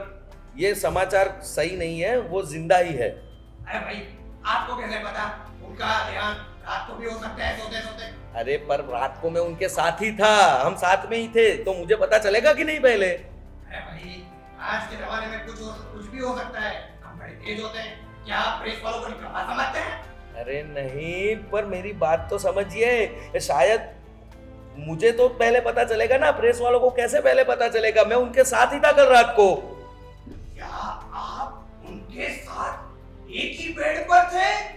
S3: ये समाचार सही नहीं है, वो जिंदा ही है।
S4: अरे भाई आपको कैसे पता? उनका ध्यान रात को भी हो सकता है सोते सोते।
S3: अरे पर रात को मैं उनके साथ ही था, हम साथ में ही थे, तो मुझे पता चलेगा कि नहीं पहले?
S4: अरे भाई आज के जमाने में कुछ भी हो सकता है, हम बड़े तेज होते हैं। क्या आप प्रेस वालों को निकलवा समझते हैं?
S3: अरे नहीं, पर मेरी बात तो समझिए, शायद मुझे तो पहले पता चलेगा ना, प्रेस वालों को कैसे पहले पता चलेगा? मैं उनके साथ ही था कल रात को।
S4: क्या आप उनके साथ एक ही बेड पर थे?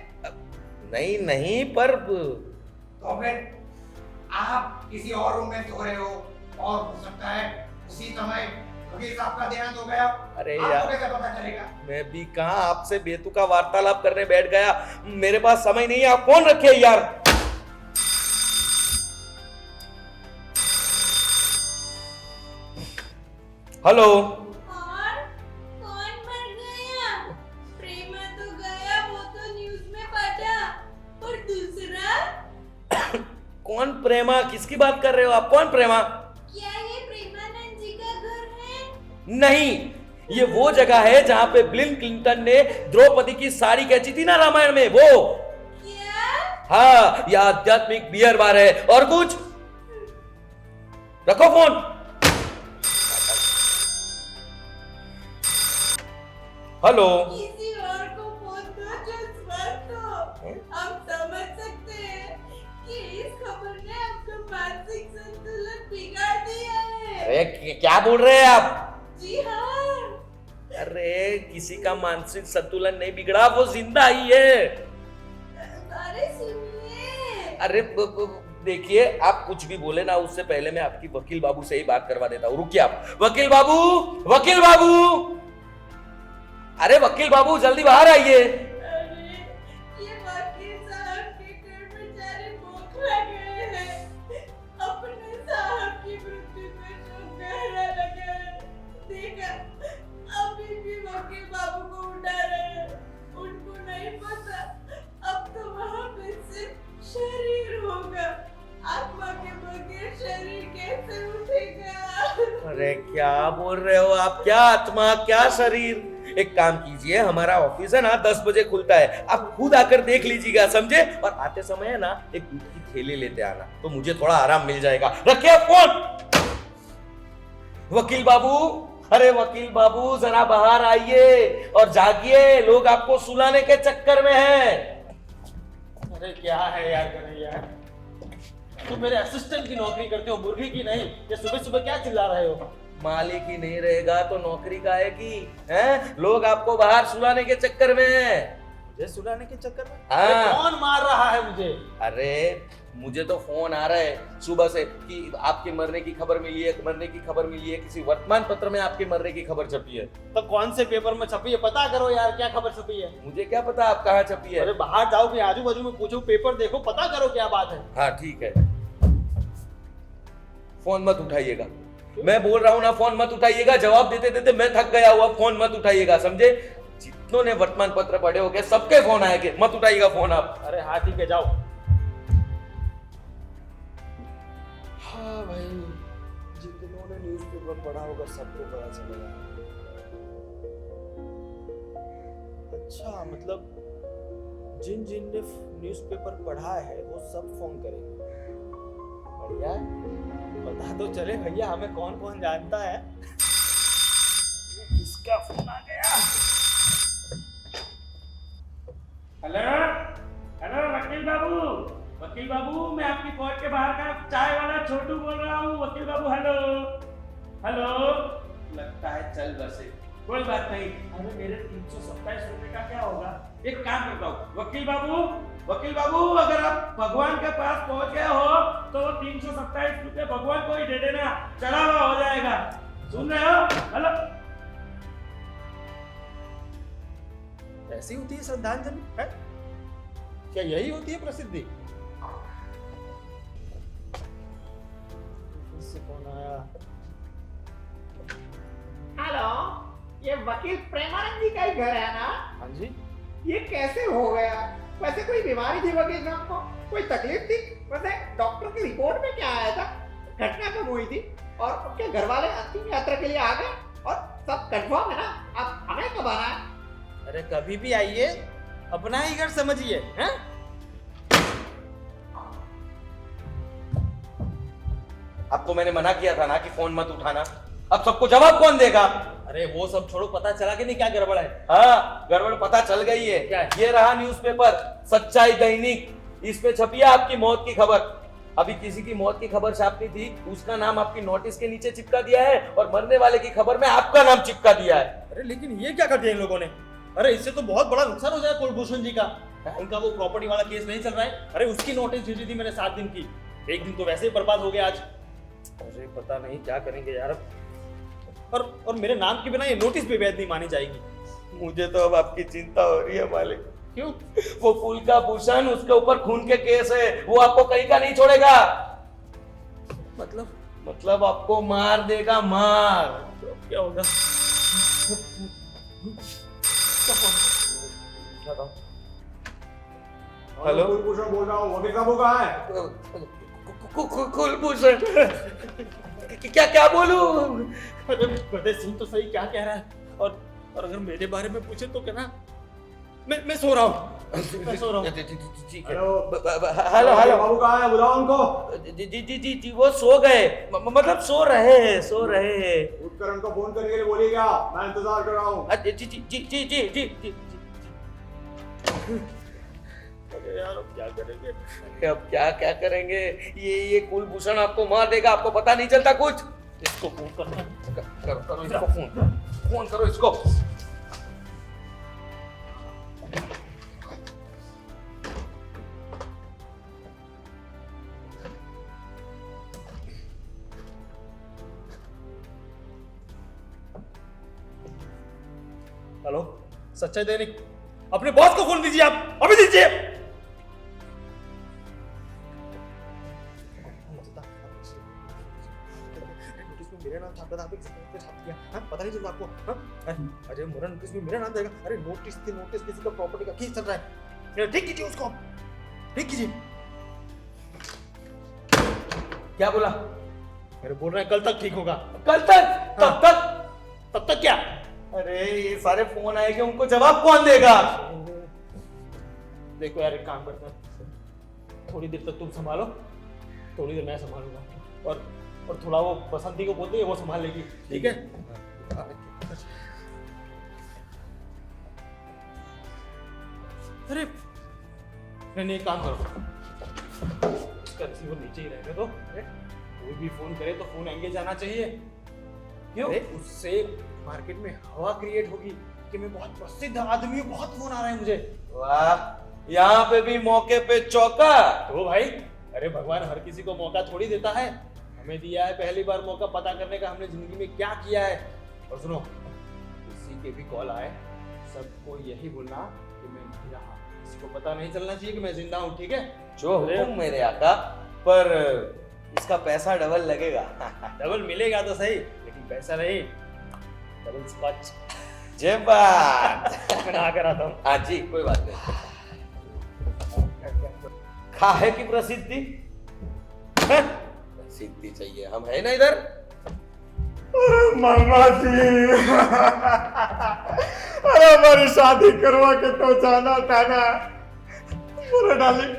S3: नहीं नहीं, पर
S4: तो फिर आप किसी और रूम में सो रहे हो और हो सकता है उसी समय वकील साहब का देहांत हो गया।
S3: अरे
S4: आपको
S3: यार,
S4: कैसे पता चलेगा?
S3: मैं भी कहाँ आपसे बेतुका वार्तालाप करने बैठ गया, मेरे पास समय नहीं है, आप फोन रखिए यार। हेलो,
S5: और कौन मर गया? प्रेमा तो गया, वो तो न्यूज़ में पढ़ा। और दूसरा?
S3: कौन प्रेमा? किसकी बात कर रहे हो आप? कौन प्रेमा?
S5: क्या ये प्रेमानंद जी का घर है?
S3: नहीं, ये वो जगह है जहां पे बिल क्लिंटन ने द्रौपदी की साड़ी खींची थी ना रामायण में, वो।
S5: क्या?
S3: हाँ, यह आध्यात्मिक बियर बार है। और कुछ? रखो फोन। हेलो,
S5: किसी और को फोन दो जो स्वस्थ हो। हम समझ सकते हैं कि इस खबर ने आपका मानसिक संतुलन बिगाड़ दिया है।
S3: अरे क्या बोल रहे हैं आप?
S5: जी हाँ।
S3: अरे किसी का मानसिक संतुलन नहीं बिगड़ा, वो जिंदा ही है।
S5: अरे सुनिए।
S3: अरे देखिए, आप कुछ भी बोले ना, उससे पहले मैं आपकी वकील बाबू से ही बात करवा देता हूँ। रुकिए आप। वकील बाबू, वकील बाबू, अरे वकील बाबू जल्दी बाहर आइए।
S5: अरे ये वकील साहब के कर्मचारी बोखला गए हैं। अपने साहब की मृत्यु में शोक गहरा लगा है। देखा, अभी भी वकील बाबू को उठा रहे हैं। उनको नहीं पता, अब तो वहाँ पे सिर्फ शरीर होगा। आत्मा के बगैर शरीर कैसे उठेगा?
S3: अरे क्या बोल रहे हो आप? क्या आत्मा, क्या शरीर? एक काम कीजिए, हमारा ऑफिस है ना 10 बजे खुलता है, आप खुद आकर देख लीजिएगा, समझे? और आते समय है ना एक दूध की थैली लेते आना, तो मुझे थोड़ा आराम मिल जाएगा। रखिए फोन। वकील बाबू, अरे वकील बाबू जरा बाहर आइए और जागिए, लोग आपको सुलाने के चक्कर में हैं।
S6: अरे क्या है यार कन्हैया, तुम मेरे असिस्टेंट की नौकरी करते हो, मुर्गी की नहीं। ये सुबह सुबह क्या चिल्ला रहे हो?
S3: मालिक ही नहीं रहेगा तो नौकरी काहे की? हैं? लोग आपको बाहर सुलाने के चक्कर में हैं।
S6: मुझे सुलाने के चक्कर में?
S3: हाँ।
S6: अरे कौन मार रहा है मुझे?
S3: अरे मुझे तो फोन आ रहा है सुबह से कि आपके मरने की खबर मिली है, मरने की खबर मिली है, किसी वर्तमान पत्र में आपके मरने की खबर छपी है।
S6: तो कौन से पेपर में छपी है पता करो यार, क्या खबर छपी है।
S3: मुझे क्या पता आप कहाँ छपी है।
S6: अरे बाहर जाओ कि आजू बाजू में पूछो, पेपर देखो, पता करो क्या बात है।
S3: हाँ ठीक है, फोन मत उठाइएगा, मैं बोल रहा हूँ ना, फोन मत उठाइएगा। जवाब देते देते मैं थक गया हुआ, फोन मत उठाइएगा, समझे। जितनों ने वर्तमान पत्र पढ़े होंगे सबके फोन आएंगे, मत उठाइएगा फोन आप।
S6: अरे हाँ ठीक है, जाओ। हाँ भाई, जितनों ने न्यूज़पेपर पढ़ा होगा सबको पता चलेगा। अच्छा, मतलब जिन जिन ने न्यूज़पेपर पढ़ा है वो सब फोन करेंगे। बढ़िया, पता तो चले भैया हमें कौन कौन जानता है। किसका फोन आ गया?
S8: हेलो हेलो वकील बाबू, मैं आपकी कोर्ट के बाहर का चाय वाला छोटू बोल रहा हूँ। वकील बाबू हेलो हेलो। लगता है चल बसे, कोई बात नहीं। अरे मेरे 327 रुपए का क्या होगा, एक काम करता हूँ वकील बाबू, अगर आप भगवान के पास पहुंच गए हो तो 327 रुपए भगवान को ही दे देना, चला हुआ हो जाएगा। सुन रहे हो? हेलो।
S6: ऐसी होती है श्रद्धांजलि है? क्या यही होती है प्रसिद्धि? इससे कौन आया?
S9: हेलो, ये वकील प्रेमानंद जी का ही घर है ना?
S6: हाँ जी।
S9: ये कैसे हो गया? वैसे कोई बीमारी थी वकील साहब को? कोई तकलीफ थी? वैसे डॉक्टर की रिपोर्ट में क्या आया था? घटना कब हुई थी? और उनके घर वाले अंतिम यात्रा के लिए आ गए? और सब कंफर्म है ना? अब हमें कब आना है?
S6: अरे कभी भी आइए, अपना ही घर समझिए, हैं?
S3: आपको मैंने मना किया था ना कि फोन मत उठाना, अब सबको जवाब कौन देगा।
S6: अरे वो सब छोड़ो, पता चला कि नहीं क्या गड़बड़ है?
S3: हाँ गड़बड़ पता चल गई है।
S6: क्या है?
S3: ये रहा न्यूज़पेपर सच्चाई दैनिक, इस पे छपी है आपकी मौत की खबर। अभी किसी की मौत की खबर छापनी थी, उसका नाम आपकी नोटिस के नीचे चिपका दिया है और मरने वाले की खबर में आपका नाम चिपका दिया है।
S6: अरे लेकिन ये क्या कर दिया इन लोगों ने? अरे इससे तो बहुत बड़ा नुकसान हो जाएगा कुलभूषण जी का। उनका वो प्रॉपर्टी वाला केस नहीं चल रहा है। अरे उसकी नोटिस भेजी थी मैंने 7 दिन की, एक दिन तो वैसे ही बर्बाद हो गया आज।
S3: अरे पता नहीं क्या करेंगे यार।
S6: और मेरे नाम के बिना ये नोटिस भी वैध नहीं मानी जाएगी।
S3: मुझे तो अब आपकी चिंता हो रही है मालिक।
S6: क्यों?
S3: वो कुलभूषण, उसके ऊपर खून के केस है, वो आपको कहीं का नहीं छोड़ेगा। मतलब आपको मार देगा, मार।
S6: तो क्या होगा?
S3: हेलो,
S4: कुलभूषण बोल रहा हूँ, वकील साहब कहाँ है?
S3: कुलभूषण क्या क्या बोलूं?
S6: अरे बड़े सिंह तो सही क्या कह रहा है। और अगर मेरे बारे में पूछे तो कहना मैं सो रहा हूँ, मैं सो रहा हूँ।
S3: ठीक है।
S4: हेलो हेलो, बाबू कहाँ है? बुलाओ उनको।
S3: जी वो सो गए, मतलब सो रहे हैं।
S4: उठकर उनको फोन करने के लिए बोलिएगा, मैं इंतजार कर रहा हूँ।
S3: जी।
S6: अरे यार अब क्या करेंगे?
S3: अब क्या करेंगे? ये कुलभूषण आपको मार देगा, आपको पता नहीं चलता कुछ।
S6: इसको फोन करना।
S3: करो इसको फोन करो इसको।
S6: हेलो, सच्चाई दैनिक, अपने बॉस को फोन दीजिए, आप अभी दीजिए। मेरा नाम छापा था, आप एक सेकंड पे छाप दिया। हाँ, पता नहीं चलता आपको? हाँ? अरे मोरा नोटिस में मेरा नाम देगा। अरे नोटिस किसी का प्रॉपर्टी का केस चल रहा है, ठीक कीजिए उसको, ठीक कीजिए।
S3: क्या बोला?
S6: अरे बोल रहे हैं कल तक ठीक होगा।
S3: कल तक? तब तक क्या? अरे ये सारे फोन आएंगे, उनको जवाब कौन देगा?
S6: देखो यार, एक काम करते हैं, थोड़ी देर तक तुम संभालो, थोड़ी देर मैं संभालूंगा, और थोड़ा वो बसंती को बोलते हैं, वो संभाल लेगी, ठीक है? अरे नहीं, एक काम करो, इसका रिसीवर नीचे ही रहने दो। कोई भी फोन करे तो फोन एंगेज आना चाहिए। क्यों? उससे मार्केट में हवा क्रिएट होगी कि मैं बहुत प्रसिद्ध आदमी हूँ, बहुत फोन आ रहा है मुझे।
S3: वाह, यहाँ पे भी मौके पे चौका।
S6: तो भाई अरे भगवान हर किसी को मौका थोड़ी देता है, हमें दिया है पहली बार मौका पता करने का हमने जिंदगी में क्या किया है। और सुनो, किसी के भी कॉल आए सबको यही बोलना कि मैं नहीं रहा, किसी को पता नहीं चलना चाहिए कि मैं जिंदा हूँ, ठीक है?
S3: जो हुक्म मेरे आका, पर इसका पैसा डबल लगेगा।
S6: डबल मिलेगा तो सही, लेकिन पैसा नहीं, डबल स्कॉच।
S3: जय बात।
S6: मैं नहा कर आता हूँ।
S3: हाँ जी, कोई बात नहीं। काहे की प्रसिद्धि? प्रसिद्धि चाहिए, हम है ना इधर।
S9: मामा जी, अरे हमारी शादी करवा के तो जाना था ना। अरे डार्लिंग,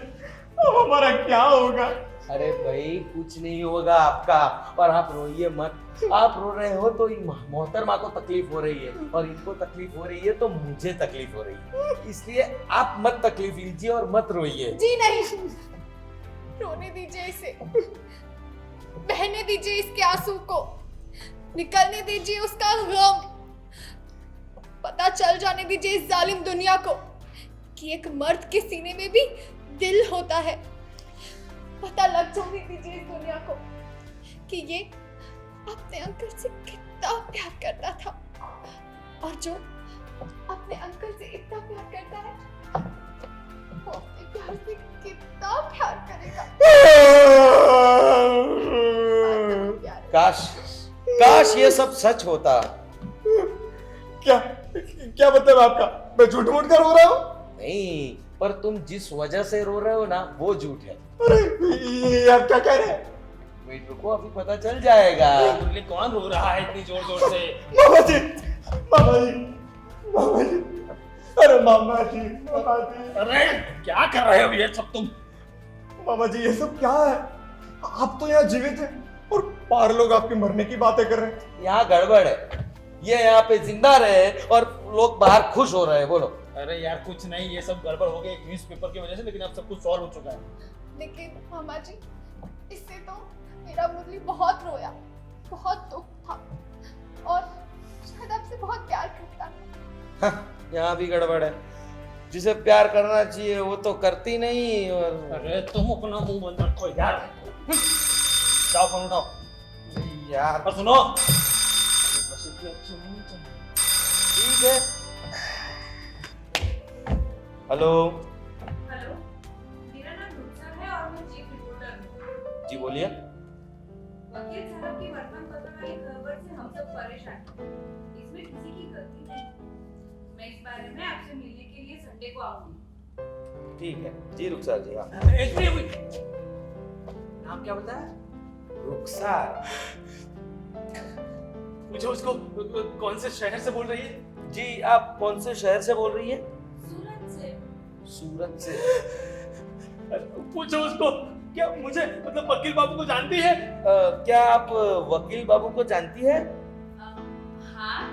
S9: अब हमारा क्या होगा?
S3: अरे भाई कुछ नहीं होगा आपका, और आप रोइए मत। आप रो रहे हो तो मोहतरमा को तकलीफ हो रही है, और इनको तकलीफ हो रही है तो मुझे तकलीफ हो रही है, इसलिए आप मत तकलीफ लीजिए और मत रोइए।
S7: जी नहीं, रोने दीजिए इसे, बहने दीजिए इसके आंसू को, निकलने दीजिए उसका गम, पता चल जाने दीजिए इस जालिम दुनिया को कि एक मर्द के सीने में भी दिल होता है। पता लग जाने दीजिए इस दुनिया को कि ये अपने अंकल से कितना प्यार करता था, और जो अपने अंकल से इतना प्यार करता है वो अपने प्यार से कितना प्यार करेगा।
S3: काश ये सब सच होता।
S9: क्या क्या मतलब आपका? मैं झूठ मूठ कर रो रहा हूँ?
S3: नहीं, पर तुम जिस वजह से रो रहे हो ना वो झूठ है।
S9: अरे ये आप क्या कह रहे हैं?
S3: वेट रुको, अभी पता चल जाएगा।
S6: मुरली कौन रो रहा है इतनी जोर जोर से?
S9: मामा जी, मामा जी, मामा जी, अरे मामा जी, मामा जी।
S6: अरे क्या कर रहे हो ये सब तुम?
S9: मामा जी ये सब क्या है? आप तो यहाँ जीवित हैं और बाहर लोग आपके मरने की बातें कर रहे हैं।
S3: यहाँ गड़बड़ है, ये यहाँ पे जिंदा रहे और लोग बाहर खुश हो रहे हैं। बोलो।
S6: अरे यार कुछ नहीं, ये सब गड़बड़ हो गया न्यूज़पेपर की वजह से, लेकिन अब सब कुछ सॉल्व हो चुका है।
S7: लेकिन मामा जी, इससे तो मेरा मुरली बहुत रोया, बहुत दुख था, और शायद आपसे बहुत प्यार करता था।
S3: हाँ, यहाँ भी गड़बड़ है। जिसे प्यार करना चाहिए वो तो करती नहीं। और
S6: अरे तुम अपना मुंह बंद रखो यार। जाओ फोन उठाओ
S3: यार।
S6: और सुनो,
S3: ठीक है। हेलो।
S10: हेलो, मेरा नाम रुखसार है और मैं चीफ रिपोर्टर हूँ।
S3: जी बोलिए।
S10: वकील साहब की वर्तमान पत्र वाली खबर से हम सब परेशान हैं। इसमें किसी की गलती नहीं। मैं इस बारे में आपसे मिलने के लिए संडे को आऊंगी।
S3: ठीक है जी रुखसार जी। हाँ,
S6: नाम क्या बताया?
S3: रुखसार।
S6: पूछो उसको कौन से शहर से बोल रही है?
S3: जी आप कौन से शहर से बोल रही है?
S10: सूरत से।
S3: सूरत से।
S6: पूछो उसको, क्या मुझे मतलब वकील बाबू को जानती है?
S3: क्या आप वकील बाबू को जानती है?
S10: हाँ,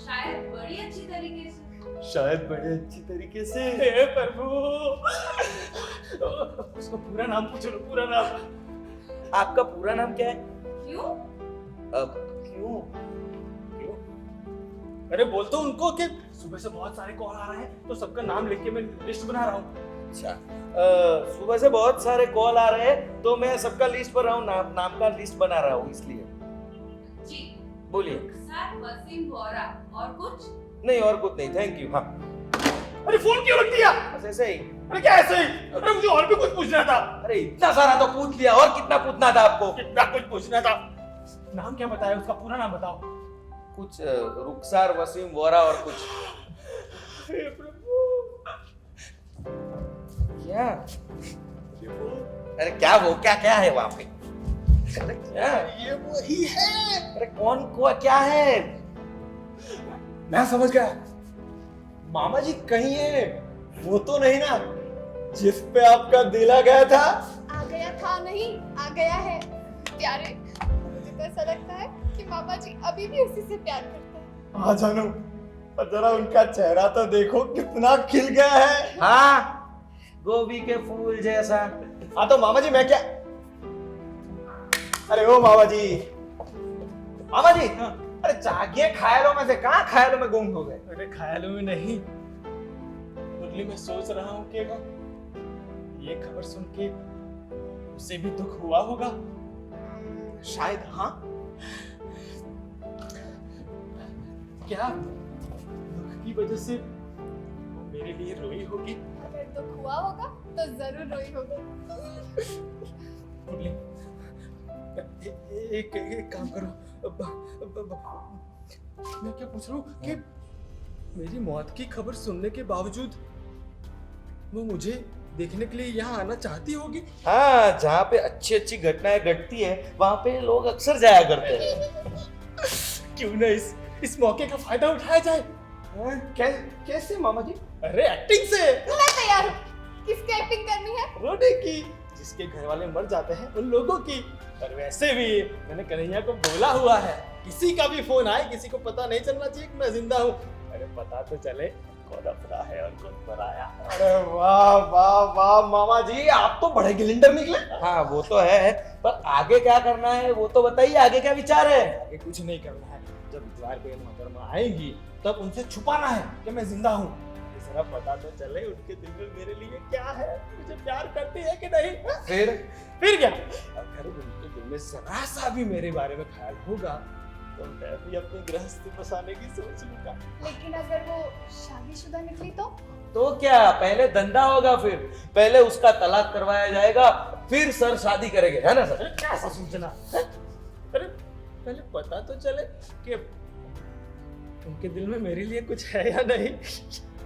S10: शायद बड़ी अच्छी तरीके से।
S3: शायद बड़े अच्छी तरीके से।
S6: हे प्रभु, उसको पूरा नाम पूछो, पूरा नाम।
S3: आपका पूरा नाम क्या है?
S10: क्यों?
S3: क्यों?
S6: अरे बोल तो उनको कि सुबह से बहुत सारे कॉल आ रहे हैं, तो सबका नाम लिख के मैं लिस्ट बना रहा हूँ।
S3: अच्छा, सुबह से बहुत सारे कॉल आ रहे हैं तो मैं सबका लिस्ट बना रहा हूँ, नाम का लिस्ट बना रहा हूँ इसलिए।
S10: जी
S3: बोलिए।
S10: रुखसार वसीम वोरा, और कुछ
S3: नहीं और कुछ नहीं, थैंक यू। हाँ
S6: अरे फोन क्यों रख दिया?
S3: बस ऐसे ही।
S6: अरे क्या ऐसे ही? अरे मुझे और भी कुछ पूछना था।
S3: अरे इतना सारा तो पूछ लिया, और कितना पूछना था आपको?
S6: कितना कुछ पूछना था। नाम क्या बताया उसका? पूरा नाम बताओ।
S3: कुछ रुखसार वसीम वोरा और कुछ।
S6: हे प्रभु,
S3: क्या? अरे क्या वो क्या क्या है वहां पे? अरे क्या?
S6: ये वही है।
S3: अरे कौन को क्या है?
S9: मैं समझ गया। मामा जी कहीं है वो तो नहीं ना जिस पे आपका दिल आ गया था?
S7: आ गया था नहीं, आ गया है। प्यारे, मुझे तो ऐसा लगता है कि मामा जी अभी भी उसी से प्यार करते हैं।
S9: हाँ जानू, और जरा उनका चेहरा तो देखो कितना खिल गया है।
S3: हाँ, गोभी के फूल जैसा।
S9: हाँ तो मामा जी मैं क्या? अरे ओ मामा जी, मामा जी, अरे जागिए, ख्यालों में से कहाँ ख्यालों में गुम हो गए?
S6: अरे ख्यालों में नहीं, मुरली मैं सोच रहा हूँ कि ये खबर सुन के उसे भी दुख हुआ होगा।
S4: शायद हाँ।
S6: क्या दुख की वजह से वो मेरे लिए रोई होगी?
S7: अगर दुख हुआ होगा तो जरूर रोई होगी।
S6: मुरली, एक काम करो। मैं क्या पूछ रहा हूँ कि मेरी मौत की खबर सुनने के बावजूद वो मुझे देखने के लिए यहाँ आना चाहती होगी।
S3: हाँ, जहाँ पे अच्छी अच्छी घटनाएं घटती है वहां पे लोग अक्सर जाया करते हैं।
S6: क्यों ना इस मौके का फायदा उठाया जाए?
S4: कैसे मामा जी?
S6: अरे एक्टिंग से।
S7: मैं तैयार हूँ। किसकी एक्टिंग करनी है?
S6: रोने की, जिसके घर वाले मर जाते हैं उन लोगों की। और वैसे भी मैंने कन्हैया को बोला हुआ है, किसी का भी फोन आए किसी को पता नहीं चलना चाहिए कि मैं जिंदा हूँ। अरे पता तो चले कौन अपना है और कौन पराया।
S4: अरे वाह वाह वाह मामा जी, आप तो बड़े गिलिंडर निकले।
S3: हाँ वो तो है, पर आगे क्या करना है वो तो बताइए, आगे क्या विचार है?
S6: आगे कुछ नहीं करना है। जब द्वार पे मोहतरमा आएंगी तब उनसे छुपाना है कि मैं जिंदा हूँ। जरा पता तो चले उनके दिल में मेरे लिए क्या है, मुझे प्यार करती है कि नहीं। फिर क्या, अगर उनके दिल में जरा सा भी मेरे बारे में ख्याल होगा तो मैं भी अपनी गृहस्थी बसाने की सोच लूंगा।
S7: लेकिन अगर वो शादीशुदा निकली तो
S3: क्या, पहले धंधा होगा, फिर पहले उसका तलाक करवाया जाएगा, फिर सर शादी करेंगे, है ना सर?
S6: कैसा सोचना है? अरे पहले पता तो चले कि उनके दिल में मेरे लिए कुछ है या नहीं।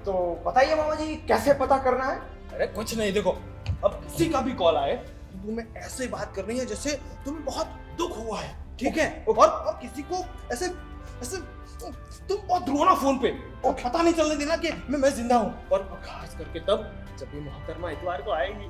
S4: तो बताइए मामा जी, कैसे पता करना है?
S6: अरे कुछ नहीं, देखो अब किसी का भी कॉल आए तो तुम्हें ऐसे बात करनी है जैसे तुम्हें बहुत दुख हुआ है, ठीक है? और किसी को ऐसे ऐसे तुम बहुत रोना फोन पे, और पता नहीं चलने देना कि मैं जिंदा हूँ। और खास करके तब जब भी मोहतरमा इतवार को आएगी।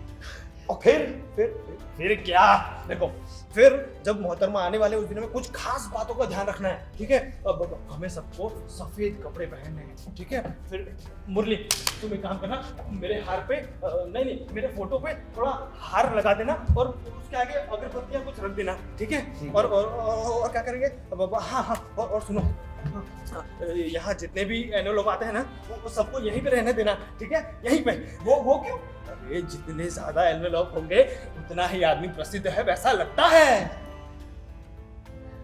S6: और फिर क्या, देखो फिर जब मोहतरमा आने वाले उस दिन में कुछ खास बातों का ध्यान रखना है, ठीक है? अब हमें सबको सफेद कपड़े पहनने हैं, ठीक है? फिर मुरली तुम एक काम करना, मेरे हार पे नहीं मेरे फोटो पे थोड़ा हार लगा देना और उसके आगे अगरबत्तियां कुछ रख देना, ठीक है? और क्या करेंगे? हाँ और सुनो, यहाँ जितने भी एनो लोग आते हैं ना वो सबको यहीं पे रहने देना, ठीक है? यहीं पे। वो क्यों? अरे जितने ज्यादा एनवेलप होंगे उतना ही आदमी प्रसिद्ध है, वैसा लगता है।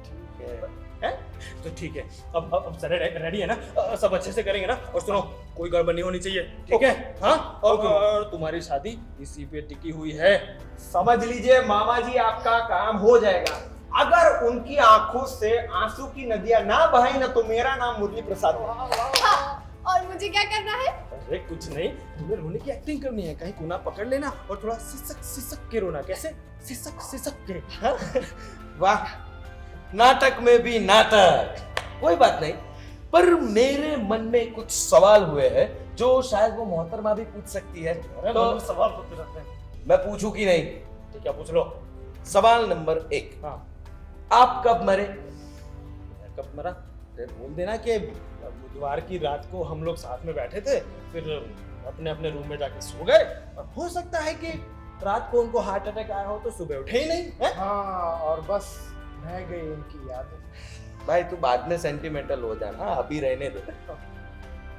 S6: ठीक है? तो ठीक है, अब सारे रेडी है ना? सब अच्छे से करेंगे ना? और सुनो, कोई गड़बड़ नहीं होनी चाहिए, ठीक है? हाँ, और तुम्हारी शादी इसी पे टिकी हुई है।
S4: समझ लीजिए मामा जी, आपका काम हो जाएगा। अगर उनकी आंखों से आंसू की नदियां ना बहाई ना तो मेरा नाम मुरली प्रसाद है।
S7: हाँ, और मुझे क्या करना है?
S6: अरे कुछ नहीं, तुम्हें रोने की एक्टिंग करनी है। कहीं कोना पकड़ लेना और थोड़ा सिसक के रोना। कैसे? सिसक के। हाँ?
S3: वाह, नाटक में भी नाटक। कोई बात नहीं, पर मेरे मन में कुछ सवाल हुए हैं जो शायद वो मोहतरमा भी पूछ सकती है।
S6: तो सवाल होते रहते हैं,
S3: मैं पूछूं कि नहीं?
S6: तो क्या पूछ लो।
S3: सवाल नंबर 1,
S6: हाँ,
S3: आप कब मरे?
S6: कब मरा? बोल देना कि बुधवार की रात को हम लोग साथ में बैठे थे, फिर अपने अपने रूम में जाके सो गए। और हो सकता है कि रात को उनको हार्ट अटैक आया हो तो सुबह उठे ही नहीं है?
S9: हाँ, और बस रह गई उनकी यादें।
S3: भाई तू बाद में सेंटिमेंटल हो जाना, अभी रहने दे।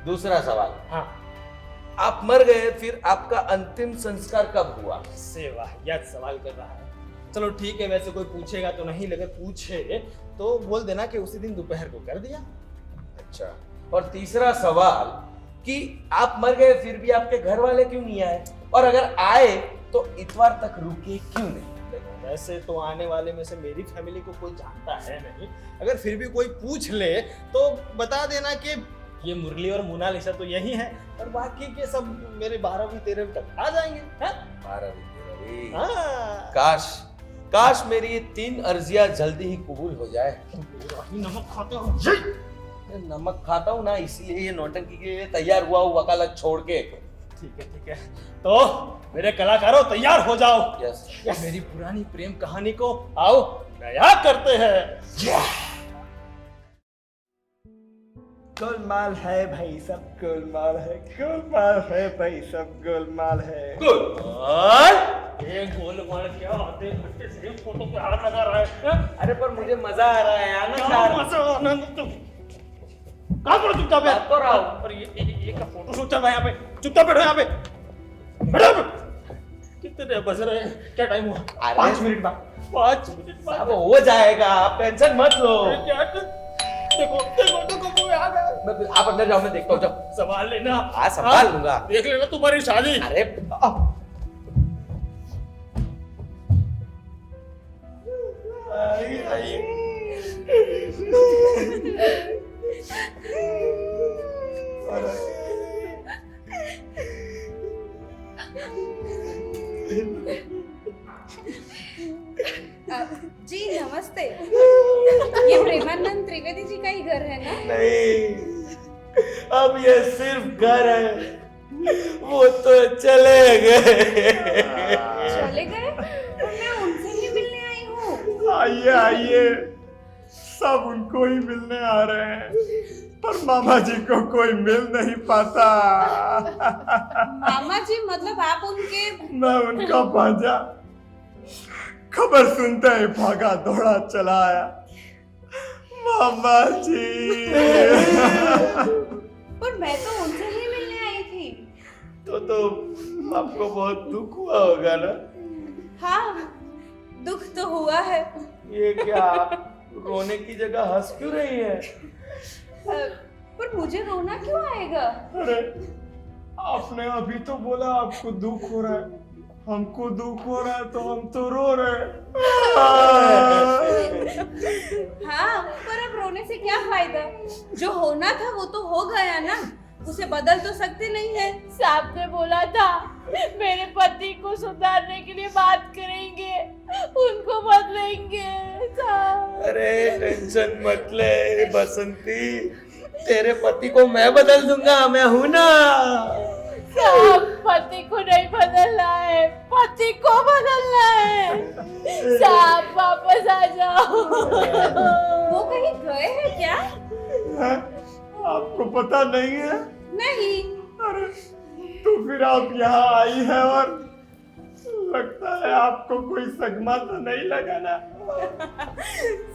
S3: दूसरा सवाल,
S6: हाँ,
S3: आप मर गए, फिर आपका अंतिम संस्कार कब हुआ?
S6: से वाहियात सवाल कर रहा है। चलो ठीक है, वैसे कोई पूछेगा तो नहीं, लेकिन पूछे तो बोल देना कि उसी दिन दोपहर को कर दिया।
S3: अच्छा, और तीसरा सवाल कि आप मर गए फिर भी आपके घर वाले क्यों नहीं आए, और अगर आए तो इतवार तक रुके क्यों नहीं?
S6: वैसे तो आने वाले में से मेरी फैमिली को कोई जानता है नहीं, अगर फिर भी कोई पूछ ले तो बता देना कि ये मुरली और मोनालिसा तो यही है, और बाकी के सब मेरे 12वीं 13वीं तक आ जाएंगे।
S3: 12वीं 13वीं।
S6: हाँ,
S3: काश मेरी ये 3 अर्जियां जल्दी ही कबूल हो जाए।
S6: नमक खाते हो?
S3: नमक खाता हूँ ना, इसलिए ये नौटंकी के लिए तैयार हुआ हूँ वकालत छोड़ के।
S6: ठीक है, तो मेरे कलाकारों तैयार हो जाओ।
S3: यस।
S6: मेरी पुरानी प्रेम कहानी को आओ नया करते हैं।
S4: गोलमाल है भाई सब, गोलमाल है भाई सब, गोलमाल है।
S6: ये गोलमाल क्या आते घंटे से फोटो पे हाथ लगा रहा है?
S3: अरे पर मुझे मजा आ रहा है, आनंद आ रहा है।
S6: कहाँ पर चुपचाप है?
S3: तो रहा
S6: और ये का फोटो शूट चल रहा है यहाँ पे, चुपचाप बैठो यहाँ पे, बैठो। कितने बज रहे हैं? क्या टाइम हुआ?
S3: अरे
S4: 5 मिनट बाद
S6: 5 मिनट बाद।
S3: अब हो जाएगा, आप टेंशन मत लो।
S6: अरे क्या देखो देखो देखो कोई आ गया।
S3: आप अंदर जाओ, मैं देखता हूँ। जाओ,
S6: संभाल लेना।
S3: हाँ संभाल लूंगा।
S6: देख लेना तुम्हारी शादी।
S3: अरे
S10: जी नमस्ते। ये प्रेमानंद त्रिवेदी जी का ही घर है ना?
S3: नहीं, अब ये सिर्फ घर है, वो तो चले गए।
S10: चले गए? तो मैं उनसे ही मिलने आई हूँ।
S4: आइए आइए, सब उनको ही मिलने आ रहे हैं, पर मामा जी को कोई मिल नहीं पाता।
S10: मामा जी मतलब आप उनके?
S4: मैं उनका भांजा, खबर सुनते ही भागा दौड़ा चला आया। मामा जी।
S10: पर मैं तो उनसे ही मिलने आई थी।
S3: तो आपको बहुत दुख हुआ होगा ना?
S10: हाँ, दुख तो हुआ है।
S3: ये क्या, रोने की जगह हंस क्यों रही है?
S10: पर मुझे रोना क्यों आएगा?
S4: अरे आपने अभी तो बोला आपको दुख हो रहा है, हमको दुख हो रहा है तो हम तो रो रहे हैं।
S10: हाँ, पर अब रोने से क्या फायदा? जो होना था वो तो हो गया ना, उसे बदल तो सकते नहीं है।
S5: साहब ने बोला था मेरे पति को सुधारने के लिए बात करेंगे, उनको बदलेंगे। साहब,
S3: अरे टेंशन मत ले बसंती, तेरे पति को मैं बदल दूंगा, मैं हूं ना।
S5: साहब, पति को नहीं बदलना है, पति को बदलना है। साहब वापस आ जाओ।
S10: वो कहीं गए हैं क्या?
S4: आपको पता नहीं है?
S10: नहीं।
S4: अरे तो फिर आप यहाँ आई है और लगता है आपको कोई सदमा तो नहीं लगा ना?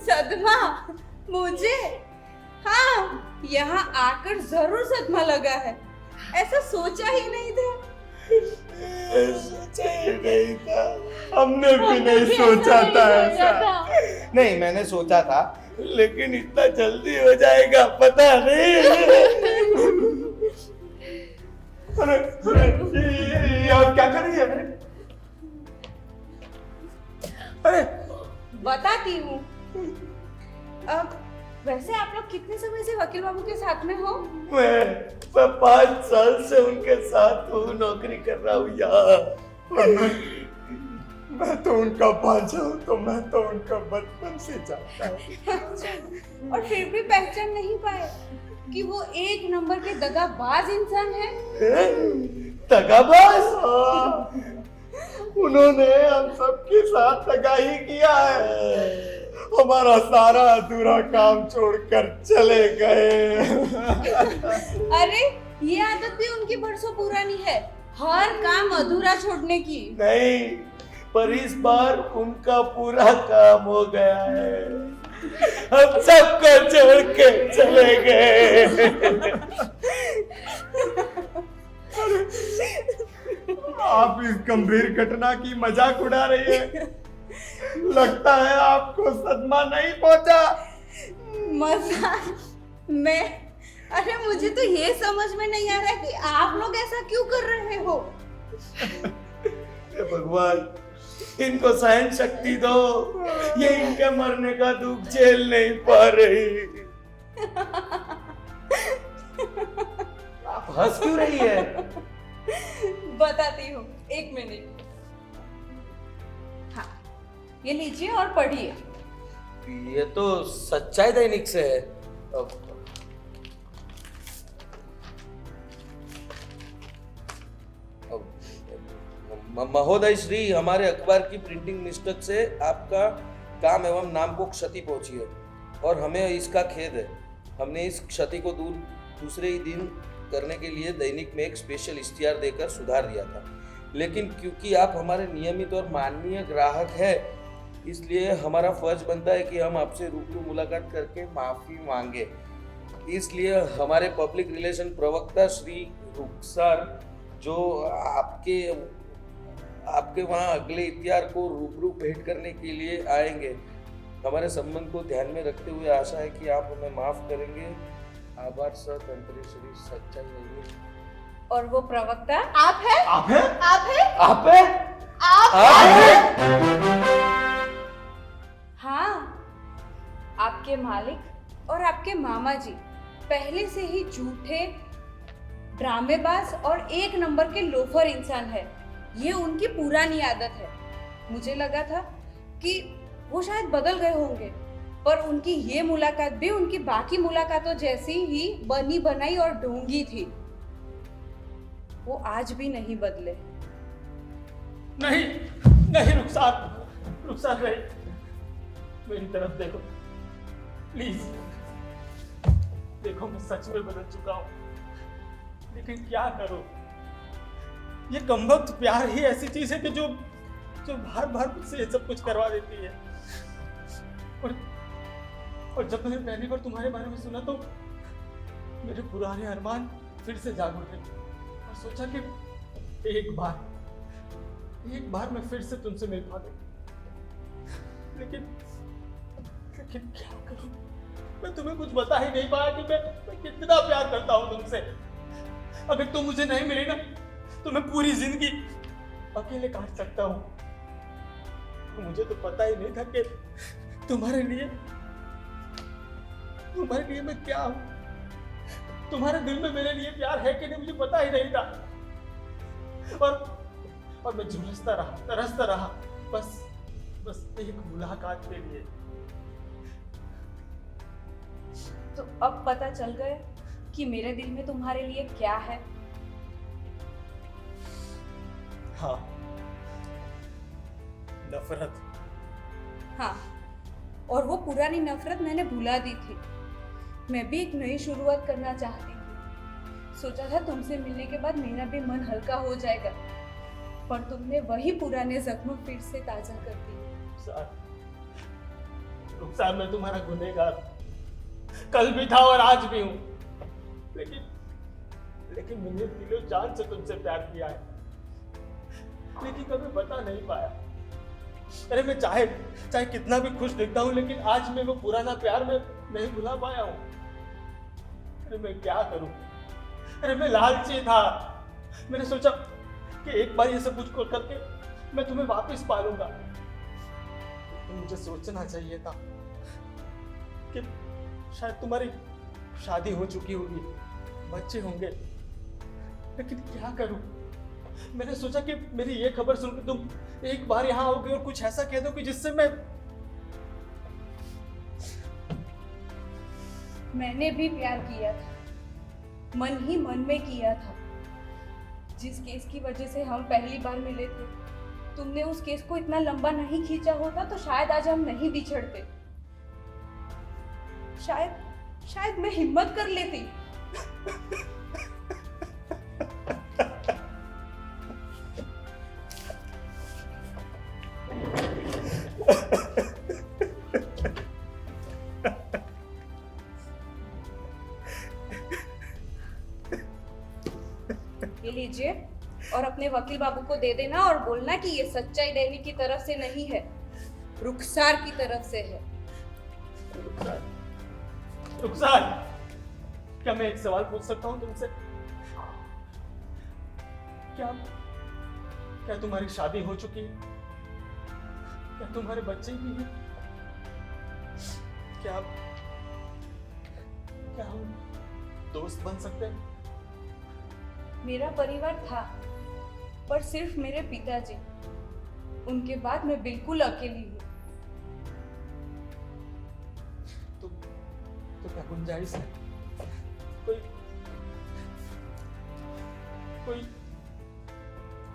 S10: सदमा? मुझे? हाँ, यहाँ आकर जरूर सदमा लगा है। ऐसा सोचा ही नहीं था।
S3: सोचा ही नहीं था।
S4: हमने भी नहीं सोचा था ऐसा।
S3: नहीं, मैंने सोचा था, लेकिन इतना जल्दी हो जाएगा पता नहीं।
S4: अरे आप क्या कर रही है?
S10: अरे बताती हूँ। अब वैसे आप लोग कितने समय से वकील बाबू के साथ में हो?
S3: मैं 5 साल से उनके साथ हूँ, नौकरी कर रहा हूँ यहाँ।
S4: मैं तो उनका भांजा हूँ, तो मैं तो उनका बचपन से जानता हूँ।
S10: और फिर भी पहचान नहीं पाए कि वो एक नंबर के दगाबाज इंसान है।
S3: दगाबाज?
S4: उन्होंने हम सबके साथ दगा ही किया है। हमारा सारा अधूरा काम छोड़कर चले गए।
S10: अरे ये आदत भी उनकी बरसों पुरानी है, हर काम अधूरा छोड़ने की।
S3: नहीं, पर इस बार उनका पूरा काम हो गया है, हम सबको छोड़ के चले गए।
S4: आप इस गंभीर घटना की मजाक उड़ा रही है। लगता है आपको सदमा नहीं पहुंचा।
S10: मजाक? मैं? अरे मुझे तो ये समझ में नहीं आ रहा कि आप लोग ऐसा क्यों कर रहे हो।
S3: भगवान, इनको सहन शक्ति दो, ये इनके मरने का दुख झेल नहीं पा रही। आप हंस क्यों रही है?
S10: बताती हूँ, 1 मिनट। हाँ, ये लीजिए और पढ़िए।
S3: ये तो सच्चाई दैनिक से है। महोदय श्री, हमारे अखबार की प्रिंटिंग मिस्टेक से आपका काम एवं नाम को क्षति पहुंची है और हमें इसका खेद है। हमने इस क्षति को दूसरे ही दिन करने के लिए दैनिक में एक स्पेशल इश्तिहार देकर सुधार दिया था, लेकिन क्योंकि आप हमारे नियमित और माननीय ग्राहक हैं, इसलिए हमारा फर्ज बनता है कि हम आपसे रूबरू मुलाकात करके माफ़ी मांगे। इसलिए हमारे पब्लिक रिलेशन प्रवक्ता श्री रुखसार, जो आपके वहाँ अगले इत्यार को रूबरू भेंट करने के लिए आएंगे। हमारे संबंध को ध्यान में रखते हुए आशा है कि आप हमें माफ करेंगे। आभार सत अंतरिश्री सच्चाई नहीं।
S10: और वो प्रवक्ता
S5: आप है
S4: आप हैं?
S5: आप है
S4: आप हैं?
S5: आप
S10: हाँ, आपके मालिक और आपके मामा जी पहले से ही झूठे, ड्रामेबाज और एक नंबर के लोफर इंसान है। ये उनकी पुरानी आदत है। मुझे लगा था कि वो शायद बदल गए होंगे, पर उनकी ये मुलाकात भी उनकी बाकी मुलाकातों जैसी ही बनी बनाई और ढोंगी थी। वो आज भी नहीं बदले।
S6: नहीं नहीं, रुखसार नहीं, मेरी तरफ देखो प्लीज। देखो मैं सच में बदल चुका हूं, लेकिन क्या करूं? ये कमबख्त प्यार ही ऐसी चीज है कि जो बार बार मुझसे ये सब कुछ करवा देती है। और जब मैंने पहली बार तुम्हारे बारे में सुना तो मेरे पुराने अरमान फिर से जाग उठे और सोचा कि एक बार मैं फिर से तुमसे मिल पाऊं। लेकिन क्या करूं? मैं तुम्हें कुछ बता ही नहीं पाया कि मैं कितना प्यार करता हूं तुमसे। अगर तुम मुझे नहीं मिली ना तो मैं पूरी जिंदगी अकेले काट सकता हूं। मुझे तो पता ही नहीं था कि तुम्हारे लिए मैं क्या हूं। तुम्हारे दिल में मेरे लिए प्यार है कि नहीं मुझे पता ही नहीं था। और मैं झुलसता रहा, तरसता रहा, बस एक मुलाकात के लिए।
S10: तो अब पता चल गया कि मेरे दिल में तुम्हारे लिए क्या है।
S6: हाँ, नफरत।
S10: हाँ, और वो पुरानी नफरत मैंने भुला दी थी। मैं भी एक नई शुरुआत करना चाहती थी। सोचा था तुमसे मिलने के बाद मेरा भी मन हल्का हो जाएगा, पर तुमने वही पुराने जख्म फिर से ताजा कर दिए।
S6: रुखसार, मैं तुम्हारा गुनहगार कल भी था और आज भी हूं, लेकिन मैंने दिलो जान से तुमसे प्यार किया है, लेकिन कभी बता नहीं पाया। अरे मैं चाहे कितना भी खुश दिखता हूँ, लेकिन आज मैं वो पुराना प्यार में नहीं भुला पाया हूँ। अरे मैं क्या करूं? अरे मैं लालची था। मैंने सोचा कि एक बार ये सब कुछ करके मैं तुम्हें वापस पालूंगा। तो मुझे सोचना चाहिए था कि शायद तुम्हारी शादी हो चुकी होगी, बच्चे होंगे, लेकिन क्या करूं? मैंने सोचा कि मेरी ये खबर सुनकर तुम एक बार यहाँ आओगे और कुछ ऐसा कह दो कि जिससे
S10: मैंने भी प्यार किया था, मन ही मन में किया था। जिस केस की वजह से हम पहली बार मिले थे, तुमने उस केस को इतना लंबा नहीं खींचा होता तो शायद आज हम नहीं बिछड़ते। शायद मैं हिम्मत कर लेती। ये लीजिए और अपने वकील बाबू को दे देना और बोलना कि ये सच्चाई डैनी की तरफ से नहीं है, रुखसार की तरफ से है।
S6: रुखसार, क्या मैं एक सवाल पूछ सकता हूँ तुमसे? क्या तुम्हारी शादी हो चुकी है? क्या तुम्हारे बच्चे भी हैं? क्या हम दोस्त बन सकते हैं?
S10: मेरा परिवार था, पर सिर्फ मेरे पिताजी। उनके बाद मैं बिल्कुल अकेली हूँ।
S6: तो क्या गुंजाइश है? कोई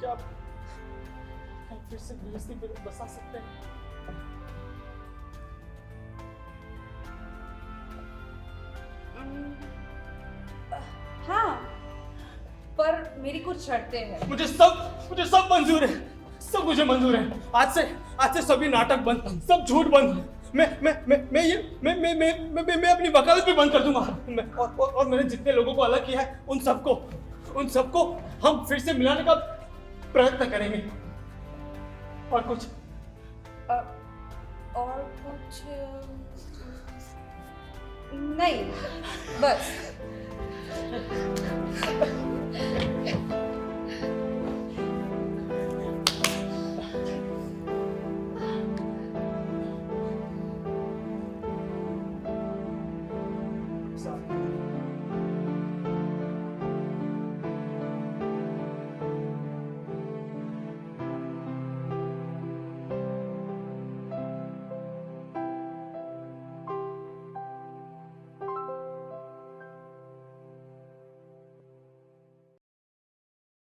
S6: क्या फिर से गृहस्थी में बसा सकते हैं?
S10: हाँ, पर मेरी कुछ शर्तें हैं।
S6: मुझे सब मंजूर है, सब मुझे मंजूर है। आज से सभी नाटक बंद, सब झूठ बंद। मैं अपनी वकालत भी बंद कर दूंगा। और मैंने जितने लोगों को अलग किया है उन सबको हम फिर से मिलाने का प्रयत्न करेंगे। और कुछ?
S10: और कुछ नहीं, बस।
S6: साहब